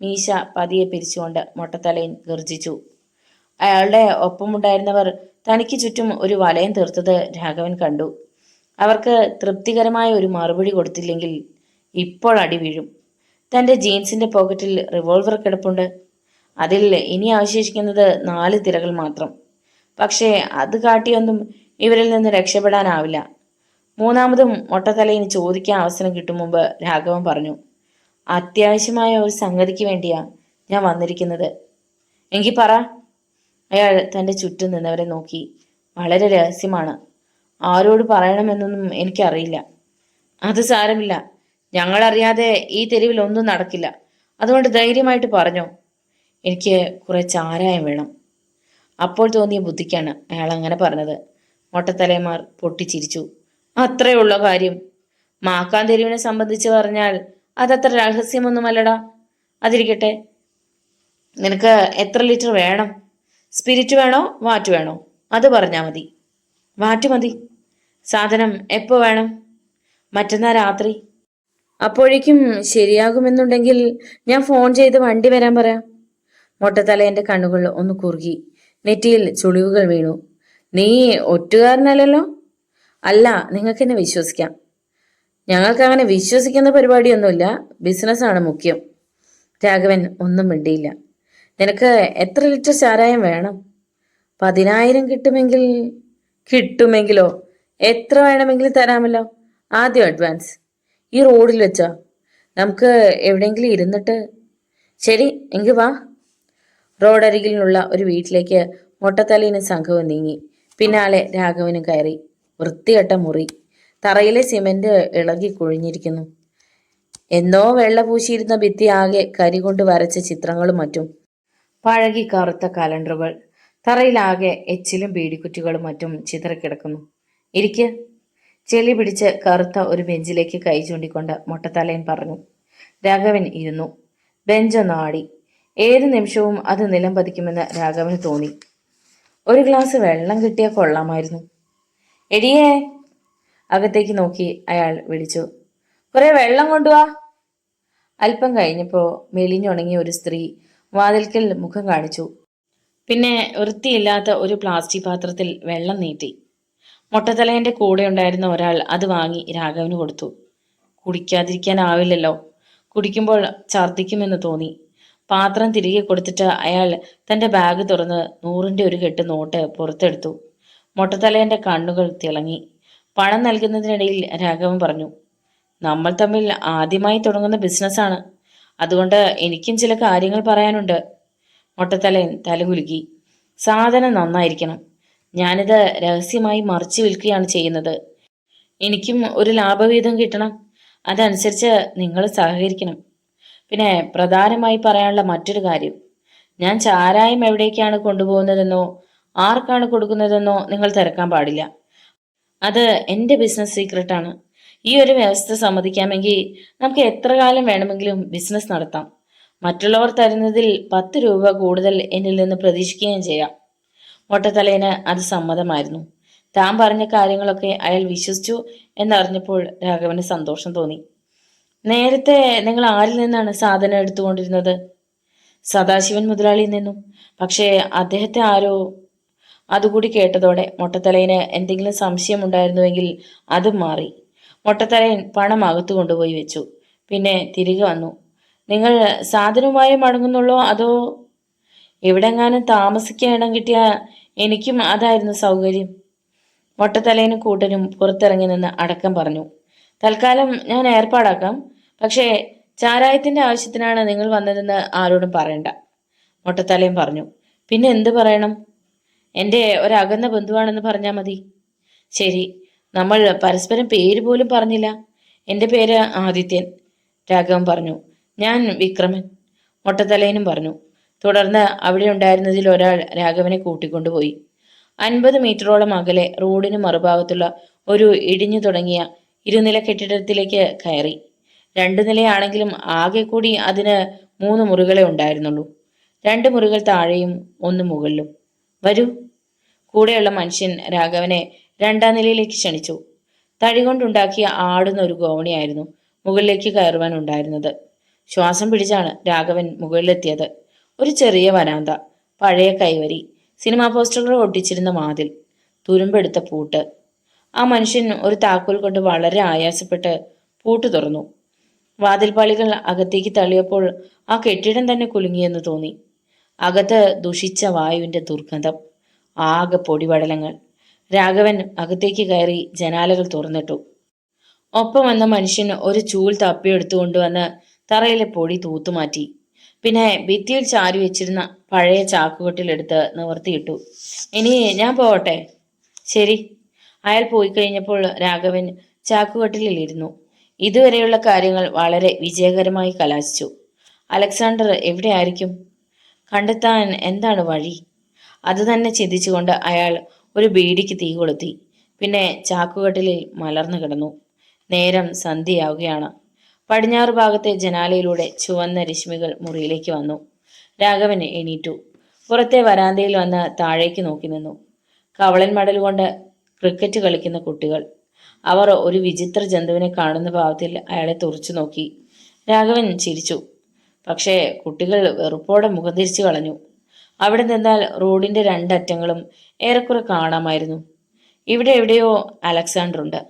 [SPEAKER 1] മീശ പതിയെ പിരിച്ചുകൊണ്ട് മൊട്ടത്തലയൻ ഗർജിച്ചു. അയാളുടെ ഒപ്പമുണ്ടായിരുന്നവർ തനിക്ക് ചുറ്റും ഒരു വലയം തീർത്തത് രാഘവൻ കണ്ടു. അവർക്ക് തൃപ്തികരമായ ഒരു മറുപടി കൊടുത്തില്ലെങ്കിൽ ഇപ്പോൾ അടി വീഴും. തന്റെ ജീൻസിന്റെ പോക്കറ്റിൽ റിവോൾവർ കിടപ്പുണ്ട്. അതിൽ ഇനി അവശേഷിക്കുന്നത് 4 തിരകൾ മാത്രം. പക്ഷേ അത് കാട്ടിയൊന്നും ഇവരിൽ നിന്ന് രക്ഷപ്പെടാനാവില്ല. മൂന്നാമതും മൊട്ടത്തലയിന് ചോദിക്കാൻ അവസരം കിട്ടും മുമ്പ് രാഘവൻ പറഞ്ഞു, അത്യാവശ്യമായ ഒരു സംഗതിക്ക് വേണ്ടിയാ ഞാൻ വന്നിരിക്കുന്നത്. എങ്കിൽ പറ. അയാൾ തൻ്റെ ചുറ്റും നിന്നവരെ നോക്കി. വളരെ രഹസ്യമാണ്. ആരോട് പറയണമെന്നൊന്നും എനിക്കറിയില്ല. അത് സാരമില്ല. ഞങ്ങളറിയാതെ ഈ തെരുവിൽ ഒന്നും നടക്കില്ല. അതുകൊണ്ട് ധൈര്യമായിട്ട് പറഞ്ഞോ. എനിക്ക് കുറെ ചാരായം വേണം. അപ്പോൾ തോന്നിയ ബുദ്ധിക്കാണ് അയാൾ അങ്ങനെ പറഞ്ഞത്. മൊട്ടത്തലയന്മാർ പൊട്ടിച്ചിരിച്ചു. അത്രയുള്ള കാര്യം. മാക്കാൻ തെരുവിനെ സംബന്ധിച്ച് പറഞ്ഞാൽ അതത്ര രഹസ്യമൊന്നുമല്ലടാ. അതിരിക്കട്ടെ, നിനക്ക് എത്ര ലിറ്റർ വേണം? സ്പിരിറ്റ് വേണോ വാറ്റ് വേണോ? അത് പറഞ്ഞാൽ മതി. വാറ്റ് മതി. സാധനം എപ്പോൾ വേണം? മറ്റന്നാ രാത്രി. അപ്പോഴേക്കും ശരിയാകുമെന്നുണ്ടെങ്കിൽ ഞാൻ ഫോൺ ചെയ്ത് വണ്ടി വരാൻ പറയാം. മൊട്ടത്തലേന്റെ കണ്ണുകൾ ഒന്ന് കുറുകി. നെറ്റിയിൽ ചുളിവുകൾ വീണു. നീ ഒറ്റുകാരനല്ലല്ലോ? അല്ല, നിങ്ങൾക്ക് എന്നെ വിശ്വസിക്കാം. ഞങ്ങൾക്ക് അങ്ങനെ വിശ്വസിക്കുന്ന പരിപാടിയൊന്നുമില്ല. ബിസിനസ്സാണ് മുഖ്യം. രാഘവൻ ഒന്നും മിണ്ടിയില്ല. നിനക്ക് എത്ര ലിറ്റർ ചാരായം വേണം? 10,000 കിട്ടുമെങ്കിൽ. കിട്ടുമെങ്കിലോ? എത്ര വേണമെങ്കിലും തരാമല്ലോ. ആദ്യം അഡ്വാൻസ്. ഈ റോഡിൽ വെച്ചാ? നമുക്ക് എവിടെയെങ്കിലും ഇരുന്നിട്ട്. ശരി, എങ്കിൽ വാ. റോഡരികിലുള്ള ഒരു വീട്ടിലേക്ക് മൊട്ടത്തലീനും സംഘവും നീങ്ങി. പിന്നാലെ രാഘവനും കയറി. വൃത്തികെട്ട മുറി. തറയിലെ സിമന്റ് ഇളകി കുഴിഞ്ഞിരിക്കുന്നു. എന്നോ വെള്ള പൂശിയിരുന്ന ഭിത്തി ആകെ കരി കൊണ്ട് വരച്ച ചിത്രങ്ങളും മറ്റും. പഴകി കറുത്ത കലണ്ടറുകൾ. തറയിലാകെ എച്ചിലും ബീഡിക്കുറ്റികളും മറ്റും ചിതറിക്കിടക്കുന്നു. ഇരിക്ക്. ചെളി പിടിച്ച് കറുത്ത ഒരു ബെഞ്ചിലേക്ക് കൈ ചൂണ്ടിക്കൊണ്ട് മൊട്ടത്തലയൻ പറഞ്ഞു. രാഘവൻ ഇരുന്നു. ബെഞ്ചൊന്ന് ആടി. ഏതു നിമിഷവും അത് നിലം പതിക്കുമെന്ന് രാഘവന് തോന്നി. ഒരു ഗ്ലാസ് വെള്ളം കിട്ടിയാൽ കൊള്ളാമായിരുന്നു. എടിയേ, അകത്തേക്ക് നോക്കി അയാൾ വിളിച്ചു. കുറെ വെള്ളം കൊണ്ടുവാ. അല്പം കഴിഞ്ഞപ്പോൾ മെലിഞ്ഞുണങ്ങിയ ഒരു സ്ത്രീ വാതിൽക്കൽ മുഖം കാണിച്ചു. പിന്നെ വൃത്തിയില്ലാത്ത ഒരു പ്ലാസ്റ്റിക് പാത്രത്തിൽ വെള്ളം നീട്ടി. മൊട്ടത്തലയന്റെ കൂടെ ഉണ്ടായിരുന്ന ഒരാൾ അത് വാങ്ങി രാഘവന് കൊടുത്തു. കുടിക്കാതിരിക്കാനാവില്ലല്ലോ. കുടിക്കുമ്പോൾ ഛർദ്ദിക്കുമെന്ന് തോന്നി. പാത്രം തിരികെ കൊടുത്തിട്ട് അയാൾ തൻ്റെ ബാഗ് തുറന്ന് 100ന്റെ ഒരു കെട്ട് നോട്ട് പുറത്തെടുത്തു. മൊട്ടത്തലയന്റെ കണ്ണുകൾ തിളങ്ങി. പണം നൽകുന്നതിനിടയിൽ രാഘവൻ പറഞ്ഞു. നമ്മൾ തമ്മിൽ ആദ്യമായി തുടങ്ങുന്ന ബിസിനസ്സാണ്. അതുകൊണ്ട് എനിക്കും ചില കാര്യങ്ങൾ പറയാനുണ്ട്. മൊട്ടത്തലയൻ തലകുലുക്കി. സാധനം നന്നായിരിക്കണം. ഞാനിത് രഹസ്യമായി മറിച്ചു വിൽക്കുകയാണ് ചെയ്യുന്നത്. എനിക്കും ഒരു ലാഭവിഹിതം കിട്ടണം. അതനുസരിച്ച് നിങ്ങൾ സഹകരിക്കണം. പിന്നെ പ്രധാനമായി പറയാനുള്ള മറ്റൊരു കാര്യം, ഞാൻ ചാരായം എവിടേക്കാണ് കൊണ്ടുപോകുന്നതെന്നോ ആർക്കാണ് കൊടുക്കുന്നതെന്നോ നിങ്ങൾ തിരക്കാൻ പാടില്ല. അത് എൻ്റെ ബിസിനസ് സീക്രട്ടാണ്. ഈ ഒരു വ്യവസ്ഥ സമ്മതിക്കാമെങ്കിൽ നമുക്ക് എത്ര കാലം വേണമെങ്കിലും ബിസിനസ് നടത്താം. മറ്റുള്ളവർ തരുന്നതിൽ 10 രൂപ കൂടുതൽ എന്നിൽ നിന്ന് പ്രതീക്ഷിക്കുകയും ചെയ്യാം. മൊട്ടത്തലേന് അത് സമ്മതമായിരുന്നു. താൻ പറഞ്ഞ കാര്യങ്ങളൊക്കെ അയാൾ വിശ്വസിച്ചു എന്നറിഞ്ഞപ്പോൾ രാഘവന് സന്തോഷം തോന്നി. നേരത്തെ നിങ്ങൾ ആരിൽ നിന്നാണ് സാധനം എടുത്തുകൊണ്ടിരുന്നത്? സദാശിവൻ മുതലാളിയിൽ നിന്നും. പക്ഷേ അദ്ദേഹത്തെ ആരോ. അതുകൂടി കേട്ടതോടെ മൊട്ടത്തലയന് എന്തെങ്കിലും സംശയം ഉണ്ടായിരുന്നുവെങ്കിൽ അതും മാറി. മൊട്ടത്തലയൻ പണം അകത്തു കൊണ്ടുപോയി വെച്ചു. പിന്നെ തിരികെ വന്നു. നിങ്ങൾ സാധനവുമായി മടങ്ങുന്നുള്ളോ അതോ? എവിടെങ്ങാനും താമസിക്കാൻ ഇടം കിട്ടിയ എനിക്കും അതായിരുന്നു സൗകര്യം. മൊട്ടത്തലയനും കൂട്ടനും പുറത്തിറങ്ങി നിന്ന് അടക്കം പറഞ്ഞു. തൽക്കാലം ഞാൻ ഏർപ്പാടാക്കാം. പക്ഷേ ചാരായത്തിന്റെ ആവശ്യത്തിനാണ് നിങ്ങൾ വന്നതെന്ന് ആരോടും പറയണ്ട. മൊട്ടത്തലയൻ പറഞ്ഞു. പിന്നെ എന്ത് പറയണം? എൻ്റെ ഒരകന്ന ബന്ധുവാണെന്ന് പറഞ്ഞാൽ മതി. ശരി, നമ്മൾ പരസ്പരം പേര് പോലും പറഞ്ഞില്ല. എൻ്റെ പേര് ആദിത്യൻ. രാഘവൻ പറഞ്ഞു. ഞാൻ വിക്രമൻ. മൊട്ടത്തലയനും പറഞ്ഞു. തുടർന്ന് അവിടെ ഉണ്ടായിരുന്നതിൽ ഒരാൾ രാഘവനെ കൂട്ടിക്കൊണ്ടുപോയി. 50 മീറ്ററോളം അകലെ റോഡിന് മറുഭാഗത്തുള്ള ഒരു ഇടിഞ്ഞു തുടങ്ങിയ ഇരുനില കെട്ടിടത്തിലേക്ക് കയറി. 2 നിലയാണെങ്കിലും ആകെ കൂടി അതിന് 3 മുറികളെ ഉണ്ടായിരുന്നുള്ളൂ. 2 മുറികൾ താഴെയും 1 മുകളിലും. വരൂ. കൂടെയുള്ള മനുഷ്യൻ രാഘവനെ 2ാം നിലയിലേക്ക് ക്ഷണിച്ചു. തടി കൊണ്ടുണ്ടാക്കിയ ആടുന്ന ഒരു ഗോവണിയായിരുന്നു മുകളിലേക്ക് കയറുവാൻ ഉണ്ടായിരുന്നത്. ശ്വാസം പിടിച്ചാണ് രാഘവൻ മുകളിലെത്തിയത്. ഒരു ചെറിയ വരാന്ത, പഴയ കൈവരി, സിനിമാ പോസ്റ്ററുകൾ ഒട്ടിച്ചിരുന്ന വാതിൽ, തുരുമ്പെടുത്ത പൂട്ട്. ആ മനുഷ്യൻ ഒരു താക്കോൽ കൊണ്ട് വളരെ ആയാസപ്പെട്ട് പൂട്ട് തുറന്നു. വാതിൽപ്പാളികൾ അകത്തേക്ക് തള്ളിയപ്പോൾ ആ കെട്ടിടം തന്നെ കുലുങ്ങിയെന്ന് തോന്നി. അകത്ത് ദുഷിച്ച വായുവിന്റെ ദുർഗന്ധം, ആകെ പൊടിപടലങ്ങൾ. രാഘവൻ അകത്തേക്ക് കയറി ജനാലകൾ തുറന്നിട്ടു. ഒപ്പം വന്ന മനുഷ്യൻ ഒരു ചൂൽ തപ്പിയെടുത്തു കൊണ്ടുവന്ന് തറയിലെ പൊടി തൂത്തുമാറ്റി. പിന്നെ ഭിത്തിയിൽ ചാരി വെച്ചിരുന്ന പഴയ ചാക്കുകെട്ടിലെടുത്ത് നിവർത്തിയിട്ടു. ഇനി ഞാൻ പോവട്ടെ. ശരി. അയാൾ പോയി കഴിഞ്ഞപ്പോൾ രാഘവൻ ചാക്കുകെട്ടിലിരുന്നു. ഇതുവരെയുള്ള കാര്യങ്ങൾ വളരെ വിജയകരമായി കലാശിച്ചു. അലക്സാണ്ടർ എവിടെയായിരിക്കും? കണ്ടെത്താൻ എന്താണ് വഴി? അത് തന്നെ ചിന്തിച്ചുകൊണ്ട് അയാൾ ഒരു ബീഡിക്ക് തീ കൊളുത്തി. പിന്നെ ചാക്കുകെട്ടിലിൽ മലർന്നു കിടന്നു. നേരം സന്ധ്യയാവുകയാണ്. പടിഞ്ഞാറ് ഭാഗത്തെ ജനാലയിലൂടെ ചുവന്ന രശ്മികൾ മുറിയിലേക്ക് വന്നു. രാഘവൻ എണീറ്റു. പുറത്തെ വരാന്തയിൽ വന്ന് താഴേക്ക് നോക്കി നിന്നു. കവളൻ മടൽ കൊണ്ട് ക്രിക്കറ്റ് കളിക്കുന്ന കുട്ടികൾ. അവർ ഒരു വിചിത്ര ജന്തുവിനെ കാണുന്ന ഭാവത്തിൽ അയാളെ തുറച്ചു നോക്കി. രാഘവൻ ചിരിച്ചു. പക്ഷേ കുട്ടികൾ വെറുപ്പോടെ മുഖം തിരിച്ചു കളഞ്ഞു. അവിടെ നിന്നാൽ റോഡിന്റെ രണ്ടറ്റങ്ങളും ഏറെക്കുറെ കാണാമായിരുന്നു. ഇവിടെ എവിടെയോ അലക്സാണ്ടർ ഉണ്ട്.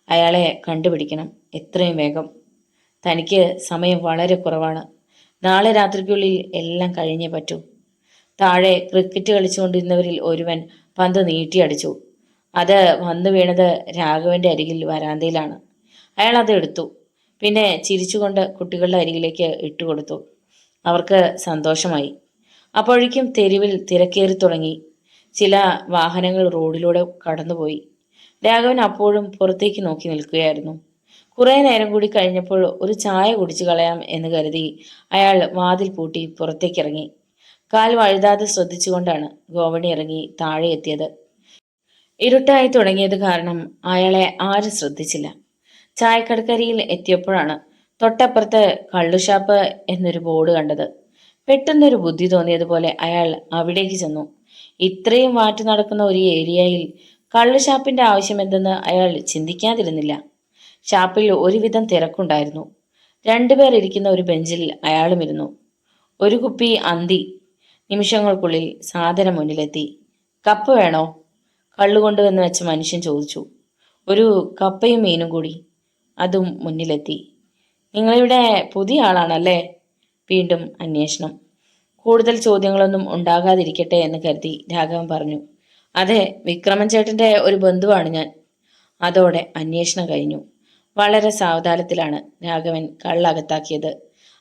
[SPEAKER 1] അയാളെ കണ്ടുപിടിക്കണം, എത്രയും വേഗം. തനിക്ക് സമയം വളരെ കുറവാണ്. നാളെ രാത്രിക്കുള്ളിൽ എല്ലാം കഴിഞ്ഞേ പറ്റൂ. താഴെ ക്രിക്കറ്റ് കളിച്ചുകൊണ്ടിരുന്നവരിൽ ഒരുവൻ പന്ത് നീട്ടിയടിച്ചു. അത് വന്നു വീണത് രാഘവന്റെ അരികിൽ വരാന്തയിലാണ്. അയാൾ അത് എടുത്തു. പിന്നെ ചിരിച്ചുകൊണ്ട് കുട്ടികളുടെ അരികിലേക്ക് ഇട്ടുകൊടുത്തു. അവർക്ക് സന്തോഷമായി. അപ്പോഴേക്കും തെരുവിൽ തിരക്കേറി തുടങ്ങി. ചില വാഹനങ്ങൾ റോഡിലൂടെ കടന്നുപോയി. രാഘവൻ അപ്പോഴും പുറത്തേക്ക് നോക്കി നിൽക്കുകയായിരുന്നു. കുറെ നേരം കൂടി കഴിഞ്ഞപ്പോൾ ഒരു ചായ കുടിച്ചു കളയാം എന്ന് കരുതി അയാൾ വാതിൽ പൂട്ടി പുറത്തേക്കിറങ്ങി. കാൽ വഴുതാതെ ശ്രദ്ധിച്ചുകൊണ്ടാണ് ഗോവണി ഇറങ്ങി താഴെ എത്തിയത്. ഇരുട്ടായി തുടങ്ങിയത് കാരണം അയാളെ ആരും ശ്രദ്ധിച്ചില്ല. ചായക്കടക്കരിയിൽ എത്തിയപ്പോഴാണ് തൊട്ടപ്പുറത്ത് കള്ളുഷാപ്പ് എന്നൊരു ബോർഡ് കണ്ടത്. പെട്ടെന്നൊരു ബുദ്ധി തോന്നിയതുപോലെ അയാൾ അവിടേക്ക് ചെന്നു. ഇത്രയും വാറ്റ് നടക്കുന്ന ഒരു ഏരിയയിൽ കള്ളുഷാപ്പിന്റെ ആവശ്യമെന്തെന്ന് അയാൾ ചിന്തിക്കാതിരുന്നില്ല. ഷാപ്പിൽ ഒരുവിധം തിരക്കുണ്ടായിരുന്നു. രണ്ടുപേർ ഇരിക്കുന്ന ഒരു ബെഞ്ചിൽ അയാളും ഇരുന്നു. ഒരു കുപ്പി അന്തി. നിമിഷങ്ങൾക്കുള്ളിൽ സാധനം മുന്നിലെത്തി. കപ്പ് വേണോ? കള്ളുകൊണ്ടുവന്ന് വെച്ച മനുഷ്യൻ ചോദിച്ചു. ഒരു കപ്പയും മീനും കൂടി. അതും മുന്നിലെത്തി. നിങ്ങളിവിടെ പുതിയ ആളാണല്ലേ? വീണ്ടും അന്വേഷണം. കൂടുതൽ ചോദ്യങ്ങളൊന്നും ഉണ്ടാകാതിരിക്കട്ടെ എന്ന് കരുതി രാഘവൻ പറഞ്ഞു. അതെ, വിക്രമൻ ചേട്ടന്റെ ഒരു ബന്ധുവാണ് ഞാൻ. അതോടെ അന്വേഷണം കഴിഞ്ഞു. വളരെ സാവധാനത്തിലാണ് രാഘവൻ കള്ളകത്താക്കിയത്.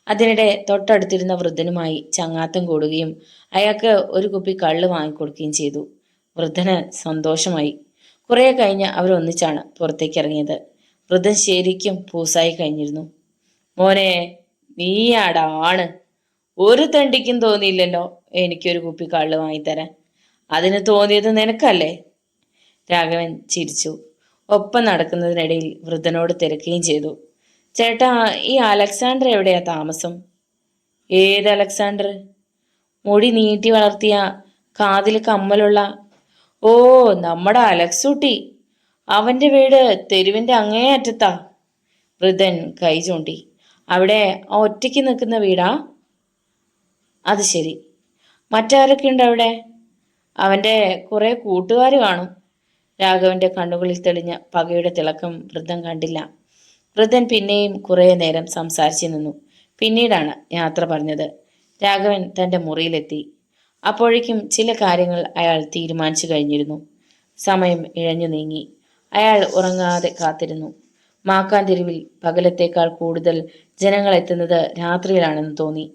[SPEAKER 1] അതിനിടെ തൊട്ടടുത്തിരുന്ന വൃദ്ധനുമായി ചങ്ങാത്തം കൂടുകയും അയാൾക്ക് ഒരു കുപ്പി കള്ള് വാങ്ങിക്കൊടുക്കുകയും ചെയ്തു. വൃദ്ധന് സന്തോഷമായി. കുറെ കഴിഞ്ഞ് അവരൊന്നിച്ചാണ് പുറത്തേക്ക് ഇറങ്ങിയത്. വൃദ്ധൻ ശരിക്കും പൂസായി കഴിഞ്ഞിരുന്നു. മോനെ, നീയാടാ ആണ്. ഒരു തണ്ടിക്കും തോന്നിയില്ലല്ലോ എനിക്കൊരു കുപ്പി കള്ള് വാങ്ങിത്തരാൻ. അതിന് തോന്നിയത് നിനക്കല്ലേ? രാഘവൻ ചിരിച്ചു. ഒപ്പം നടക്കുന്നതിനിടയിൽ വൃദ്ധനോട് തിരക്കുകയും ചെയ്തു. ചേട്ടാ, ഈ അലക്സാണ്ടർ എവിടെയാ താമസം? ഏത് അലക്സാണ്ടർ? മുടി നീട്ടി വളർത്തിയ, കാതിൽ കമ്മലുള്ള. ഓ, നമ്മുടെ അലക്സൂട്ടി. അവന്റെ വീട് തെരുവിന്റെ അങ്ങേ അറ്റത്താ. വൃദ്ധൻ കൈ ചൂണ്ടി. അവിടെ ഒറ്റയ്ക്ക് നിൽക്കുന്ന വീടാ? അത് ശരി. മറ്റാരൊക്കെ ഉണ്ട് അവിടെ? അവന്റെ കുറെ കൂട്ടുകാർ കാണും. രാഘവന്റെ കണ്ണുകളിൽ തെളിഞ്ഞ പകയുടെ തിളക്കം വൃദ്ധൻ കണ്ടില്ല. വൃദ്ധൻ പിന്നെയും കുറെ നേരം സംസാരിച്ചു നിന്നു. പിന്നീടാണ് യാത്ര പറഞ്ഞത്. രാഘവൻ തന്റെ മുറിയിലെത്തി. അപ്പോഴേക്കും ചില കാര്യങ്ങൾ അയാൾ തീരുമാനിച്ചു കഴിഞ്ഞിരുന്നു. സമയം ഇഴഞ്ഞു നീങ്ങി. അയാൾ ഉറങ്ങാതെ കാത്തിരുന്നു. മാക്കാന്തെരുവിൽ പകലത്തേക്കാൾ കൂടുതൽ ജനങ്ങൾ എത്തുന്നത് രാത്രിയിലാണെന്ന് തോന്നി.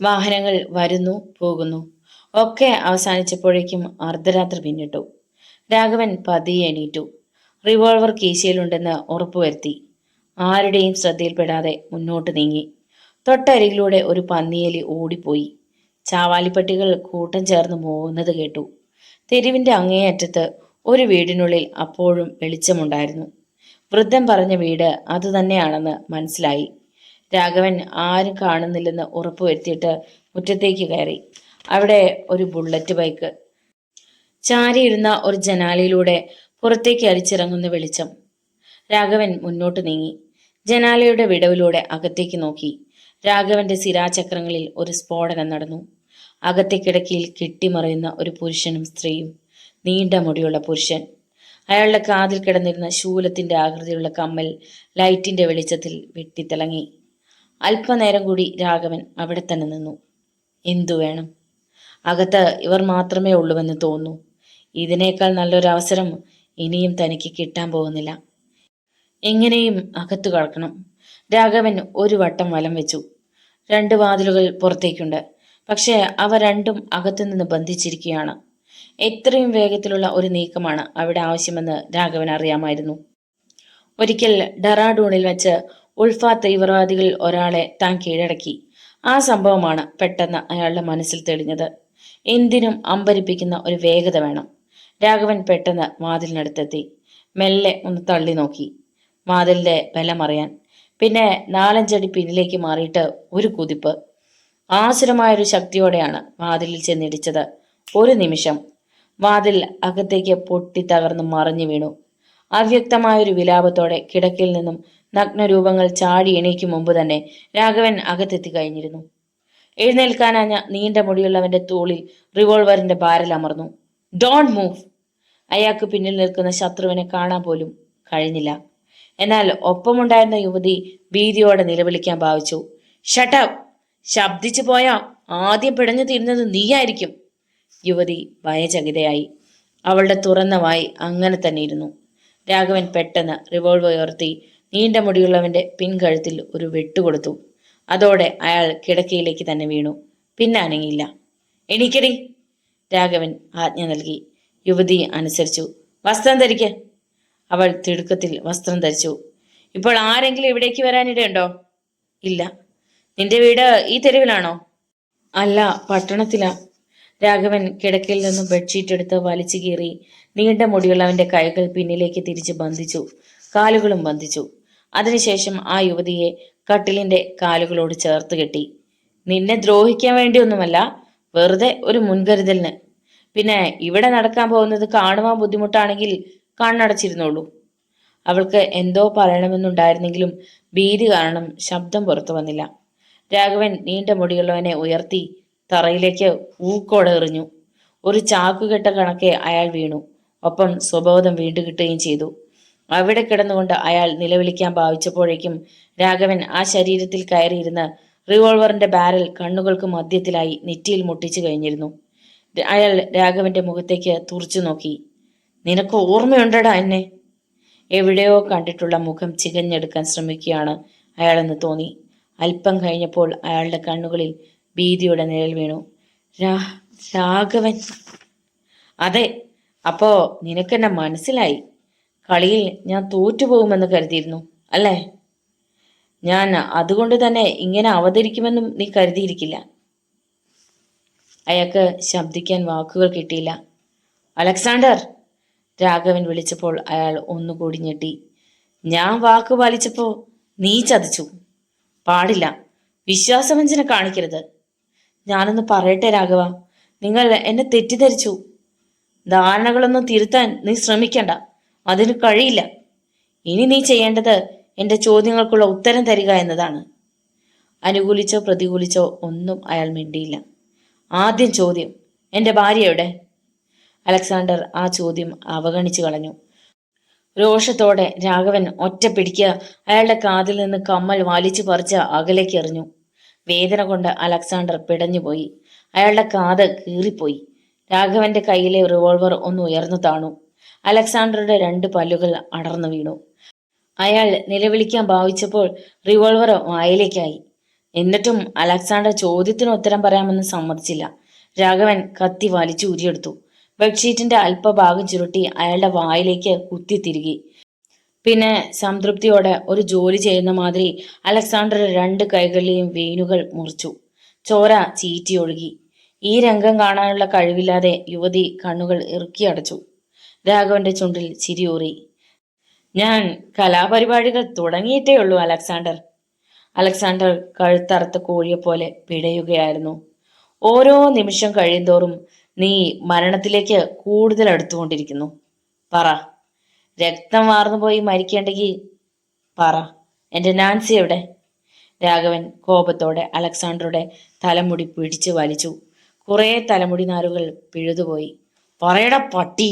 [SPEAKER 1] വാഹനങ്ങൾ വരുന്നു പോകുന്നു. ഒക്കെ അവസാനിച്ചപ്പോഴേക്കും അർദ്ധരാത്രി പിന്നിട്ടു. രാഘവൻ പതിയെ എണീറ്റു. റിവോൾവർ കീശയിലുണ്ടെന്ന് ഉറപ്പുവരുത്തി. ആരുടെയും ശ്രദ്ധയിൽപ്പെടാതെ മുന്നോട്ട് നീങ്ങി. തൊട്ടരികിലൂടെ ഒരു പന്നിയെലി ഓടിപ്പോയി. ചാവാലിപ്പട്ടികൾ കൂട്ടം ചേർന്ന് പോകുന്നത് കേട്ടു. തെരുവിന്റെ അങ്ങേയറ്റത്ത് ഒരു വീടിനുള്ളിൽ അപ്പോഴും വെളിച്ചമുണ്ടായിരുന്നു. വൃദ്ധൻ പറഞ്ഞ വീട് അതുതന്നെയാണെന്ന് മനസ്സിലായി. രാഘവൻ ആരും കാണുന്നില്ലെന്ന് ഉറപ്പുവരുത്തിയിട്ട് മുറ്റത്തേക്ക് കയറി. അവിടെ ഒരു ബുള്ളറ്റ് ബൈക്ക്. ചാരിയിരുന്ന ഒരു ജനാലയിലൂടെ പുറത്തേക്ക് അരിച്ചിറങ്ങുന്ന വെളിച്ചം. രാഘവൻ മുന്നോട്ട് നീങ്ങി. ജനാലയുടെ വിടവിലൂടെ അകത്തേക്ക് നോക്കി. രാഘവന്റെ സിരാചക്രങ്ങളിൽ ഒരു സ്ഫോടനം നടന്നു. അകത്തെ കിടക്കയിൽ കെട്ടിമറയുന്ന ഒരു പുരുഷനും സ്ത്രീയും. നീണ്ട മുടിയുള്ള പുരുഷൻ. അയാളുടെ കാതിൽ കിടന്നിരുന്ന ശൂലത്തിന്റെ ആകൃതിയുള്ള കമ്മൽ ലൈറ്റിന്റെ വെളിച്ചത്തിൽ വെട്ടിത്തിളങ്ങി. അല്പനേരം കൂടി രാഘവൻ അവിടെ തന്നെ നിന്നു. എന്തു വേണം? അകത്ത് ഇവർ മാത്രമേ ഉള്ളുവെന്ന് തോന്നുന്നു. ഇതിനേക്കാൾ നല്ലൊരവസരം ഇനിയും തനിക്ക് കിട്ടാൻ പോകുന്നില്ല. എങ്ങനെയും അകത്തു കടക്കണം. രാഘവൻ ഒരു വട്ടം വലം വെച്ചു. രണ്ട് വാതിലുകൾ പുറത്തേക്കുണ്ട്. പക്ഷേ അവ രണ്ടും അകത്തുനിന്ന് ബന്ധിച്ചിരിക്കുകയാണ്. എത്രയും വേഗത്തിലുള്ള ഒരു നീക്കമാണ് അവിടെ ആവശ്യമെന്ന് രാഘവൻ അറിയാമായിരുന്നു. ഒരിക്കൽ ഡെറാഡൂണിൽ വെച്ച് ഉൾഫ തീവ്രവാദികളിൽ ഒരാളെ താൻ കീഴടക്കി. ആ സംഭവമാണ് പെട്ടെന്ന് അയാളുടെ മനസ്സിൽ തെളിഞ്ഞത്. എന്തിനും അമ്പരിപ്പിക്കുന്ന ഒരു വേഗത വേണം. രാഘവൻ പെട്ടെന്ന് വാതിലിനടുത്തെത്തി. മെല്ലെ ഒന്ന് തള്ളി നോക്കി, വാതിലിന്റെ ബലമറിയാൻ. പിന്നെ 4-5 അടി പിന്നിലേക്ക് മാറിയിട്ട് ഒരു കുതിപ്പ്. ആസുരമായൊരു ശക്തിയോടെയാണ് വാതിലിൽ ചെന്നിടിച്ചത്. ഒരു നിമിഷം വാതിൽ അകത്തേക്ക് പൊട്ടി തകർന്ന് മറിഞ്ഞു വീണു. അവ്യക്തമായൊരു വിലാപത്തോടെ കിടക്കയിൽ നിന്നും നഗ്നരൂപങ്ങൾ ചാടി എണീക്കും മുമ്പ് തന്നെ രാഘവൻ അകത്തെത്തി കഴിഞ്ഞിരുന്നു. എഴുന്നേൽക്കാനാഞ്ഞ നീണ്ട മുടിയുള്ളവന്റെ തോളിൽ റിവോൾവറിന്റെ ബാരൽ അമർന്നു. Don't move! അയാൾക്ക് പിന്നിൽ നിൽക്കുന്ന ശത്രുവിനെ കാണാൻ പോലും കഴിഞ്ഞില്ല. എന്നാൽ ഒപ്പമുണ്ടായിരുന്ന യുവതി ഭീതിയോടെ നിലവിളിക്കാൻ ഭാവിച്ചു. ഷട്ടപ്പ്! ശബ്ദിച്ചു പോയാ ആദ്യം പിടഞ്ഞു തീരുന്നത് നീയായിരിക്കും. യുവതി ഭയചകിതയായി. അവളുടെ തുറന്ന വായി അങ്ങനെ തന്നെ ഇരുന്നു. രാഘവൻ പെട്ടെന്ന് റിവോൾവർ ഉയർത്തി നീണ്ട മുടിയുള്ളവന്റെ പിൻകഴുത്തിൽ ഒരു വെട്ടുകൊടുത്തു. അതോടെ അയാൾ കിടക്കയിലേക്ക് തന്നെ വീണു. പിന്നെ അനങ്ങിയില്ല. എണീക്കടി! രാഘവൻ ആജ്ഞ നൽകി. യുവതി അനുസരിച്ചു. വസ്ത്രം ധരിക്ക്! അവൾ തിടുക്കത്തിൽ വസ്ത്രം ധരിച്ചു. ഇപ്പോൾ ആരെങ്കിലും ഇവിടേക്ക് വരാനിടയുണ്ടോ? ഇല്ല. നിന്റെ വീട് ഈ തെരുവിലാണോ? അല്ല, പട്ടണത്തിലാ. രാഘവൻ കിടക്കയിൽ നിന്നും ബെഡ്ഷീറ്റ് എടുത്ത് വലിച്ചു കീറി നീണ്ട മുടിയുള്ളവന്റെ കൈകൾ പിന്നിലേക്ക് തിരിച്ച് ബന്ധിച്ചു, കാലുകളും ബന്ധിച്ചു. അതിനുശേഷം ആ യുവതിയെ കട്ടിലിന്റെ കാലുകളോട് ചേർത്ത് കെട്ടി. നിന്നെ ദ്രോഹിക്കാൻ വേണ്ടിയൊന്നുമല്ല, വെറുതെ ഒരു മുൻകരുതലിന്. പിന്നെ ഇവിടെ നടക്കാൻ പോകുന്നത് കാണുവാൻ ബുദ്ധിമുട്ടാണെങ്കിൽ കണ്ണടച്ചിരുന്നോളൂ. അവൾക്ക് എന്തോ പറയണമെന്നുണ്ടായിരുന്നെങ്കിലും ഭീതി കാരണം ശബ്ദം പുറത്തു വന്നില്ല. രാഘവൻ നീണ്ട മുടിയുള്ളവനെ ഉയർത്തി തറയിലേക്ക് ഊക്കോടെ എറിഞ്ഞു. ഒരു ചാക്കുകെട്ട കണക്കെ അയാൾ വീണു. ഒപ്പം സ്വബോധം വീണ്ടുകിട്ടുകയും ചെയ്തു. അവിടെ കിടന്നുകൊണ്ട് അയാൾ നിലവിളിക്കാൻ ഭാവിച്ചപ്പോഴേക്കും രാഘവൻ ആ ശരീരത്തിൽ കയറിയിരുന്ന് റിവോൾവറിന്റെ ബാരൽ കണ്ണുകൾക്ക് മധ്യത്തിലായി നെറ്റിയിൽ മുട്ടിച്ചു കഴിഞ്ഞിരുന്നു. അയാൾ രാഘവന്റെ മുഖത്തേക്ക് തുറച്ചു നോക്കി. നിനക്ക് ഓർമ്മയുണ്ടടാ എന്നെ? എവിടെയോ കണ്ടിട്ടുള്ള മുഖം ചികഞ്ഞെടുക്കാൻ ശ്രമിക്കുകയാണ് അയാളെന്ന് തോന്നി. അല്പം കഴിഞ്ഞപ്പോൾ അയാളുടെ കണ്ണുകളിൽ ഭീതിയുടെ നിഴൽ വീണു. രാഘവൻ! അതെ, അപ്പോ നിനക്കെന്നെ മനസ്സിലായി. കളിയിൽ ഞാൻ തോറ്റുപോകുമെന്ന് കരുതിയിരുന്നു അല്ലേ? ഞാൻ അതുകൊണ്ട് തന്നെ ഇങ്ങനെ അവതരിക്കുമെന്നും നീ കരുതിയിരിക്കില്ല. അയാൾക്ക് ശബ്ദിക്കാൻ വാക്കുകൾ കിട്ടിയില്ല. അലക്സാണ്ടർ! രാഘവൻ വിളിച്ചപ്പോൾ അയാൾ ഒന്നുകൂടി ഞെട്ടി. ഞാൻ വാക്ക് പാലിച്ചപ്പോ നീ ചതിച്ചു. പാടില്ല, വിശ്വാസവഞ്ചന കാണിക്കരുത്. ഞാനൊന്ന് പറയട്ടെ രാഘവ, നിങ്ങൾ എന്നെ തെറ്റിദ്ധരിച്ചു. ധാരണകളൊന്നും തിരുത്താൻ നീ ശ്രമിക്കണ്ട, അതിന് കഴിയില്ല. ഇനി നീ ചെയ്യേണ്ടത് എന്റെ ചോദ്യങ്ങൾക്കുള്ള ഉത്തരം തരിക എന്നതാണ്. അനുകൂലിച്ചോ പ്രതികൂലിച്ചോ ഒന്നും അയാൾ മിണ്ടിയില്ല. ആദ്യം ചോദ്യം, എന്റെ ഭാര്യ എവിടെ? അലക്സാണ്ടർ ആ ചോദ്യം അവഗണിച്ചു കളഞ്ഞു. രോഷത്തോടെ രാഘവൻ ഒറ്റ പിടിക്കുക അയാളുടെ കാതിൽ നിന്ന് കമ്മൽ വലിച്ചു പറിച്ച് അകലേക്ക് എറിഞ്ഞു. വേദന കൊണ്ട് അലക്സാണ്ടർ പിടഞ്ഞുപോയി. അയാളുടെ കാത് കീറിപ്പോയി. രാഘവന്റെ കയ്യിലെ റിവോൾവർ ഒന്ന് ഉയർന്നു താണു. അലക്സാണ്ടറുടെ 2 പല്ലുകൾ അടർന്നു വീണു. അയാൾ നിലവിളിക്കാൻ ഭാവിച്ചപ്പോൾ റിവോൾവർ വായിലേക്കായി. എന്നിട്ടും അലക്സാണ്ടർ ചോദ്യത്തിന് ഉത്തരം പറയാമെന്ന് സമ്മതിച്ചില്ല. രാഘവൻ കത്തി വലിച്ചു ഊരിയെടുത്തു. ബെഡ്ഷീറ്റിന്റെ അല്പഭാഗം ചുരുട്ടി അയാളുടെ വായിലേക്ക് കുത്തി തിരുകി. പിന്നെ സംതൃപ്തിയോടെ ഒരു ജോലി ചെയ്യുന്ന മാതിരി അലക്സാണ്ടർ 2 കൈകളിലെയും വെയിനുകൾ മുറിച്ചു. ചോര ചീറ്റിയൊഴുകി. ഈ രംഗം കാണാനുള്ള കഴിവില്ലാതെ യുവതി കണ്ണുകൾ ഇറുക്കി അടച്ചു. രാഘവന്റെ ചുണ്ടിൽ ചിരിയൂറി. ഞാൻ കലാപരിപാടികൾ തുടങ്ങിയിട്ടേ ഉള്ളൂ അലക്സാണ്ടർ. അലക്സാണ്ടർ കഴുത്തറുത്ത കോഴിയെപ്പോലെ പിടയുകയായിരുന്നു. ഓരോ നിമിഷം കഴിയുന്തോറും നീ മരണത്തിലേക്ക് കൂടുതൽ അടുത്തുകൊണ്ടിരിക്കുന്നു. പറ, രക്തം വാർന്നുപോയി മരിക്കേണ്ടെങ്കിൽ പറ, എന്റെ നാൻസി എവിടെ? രാഘവൻ കോപത്തോടെ അലക്സാണ്ടറുടെ തലമുടി പിടിച്ചു വലിച്ചു. കുറെ തലമുടി നാരുകൾ പിഴുതുപോയി. പറയട പട്ടി!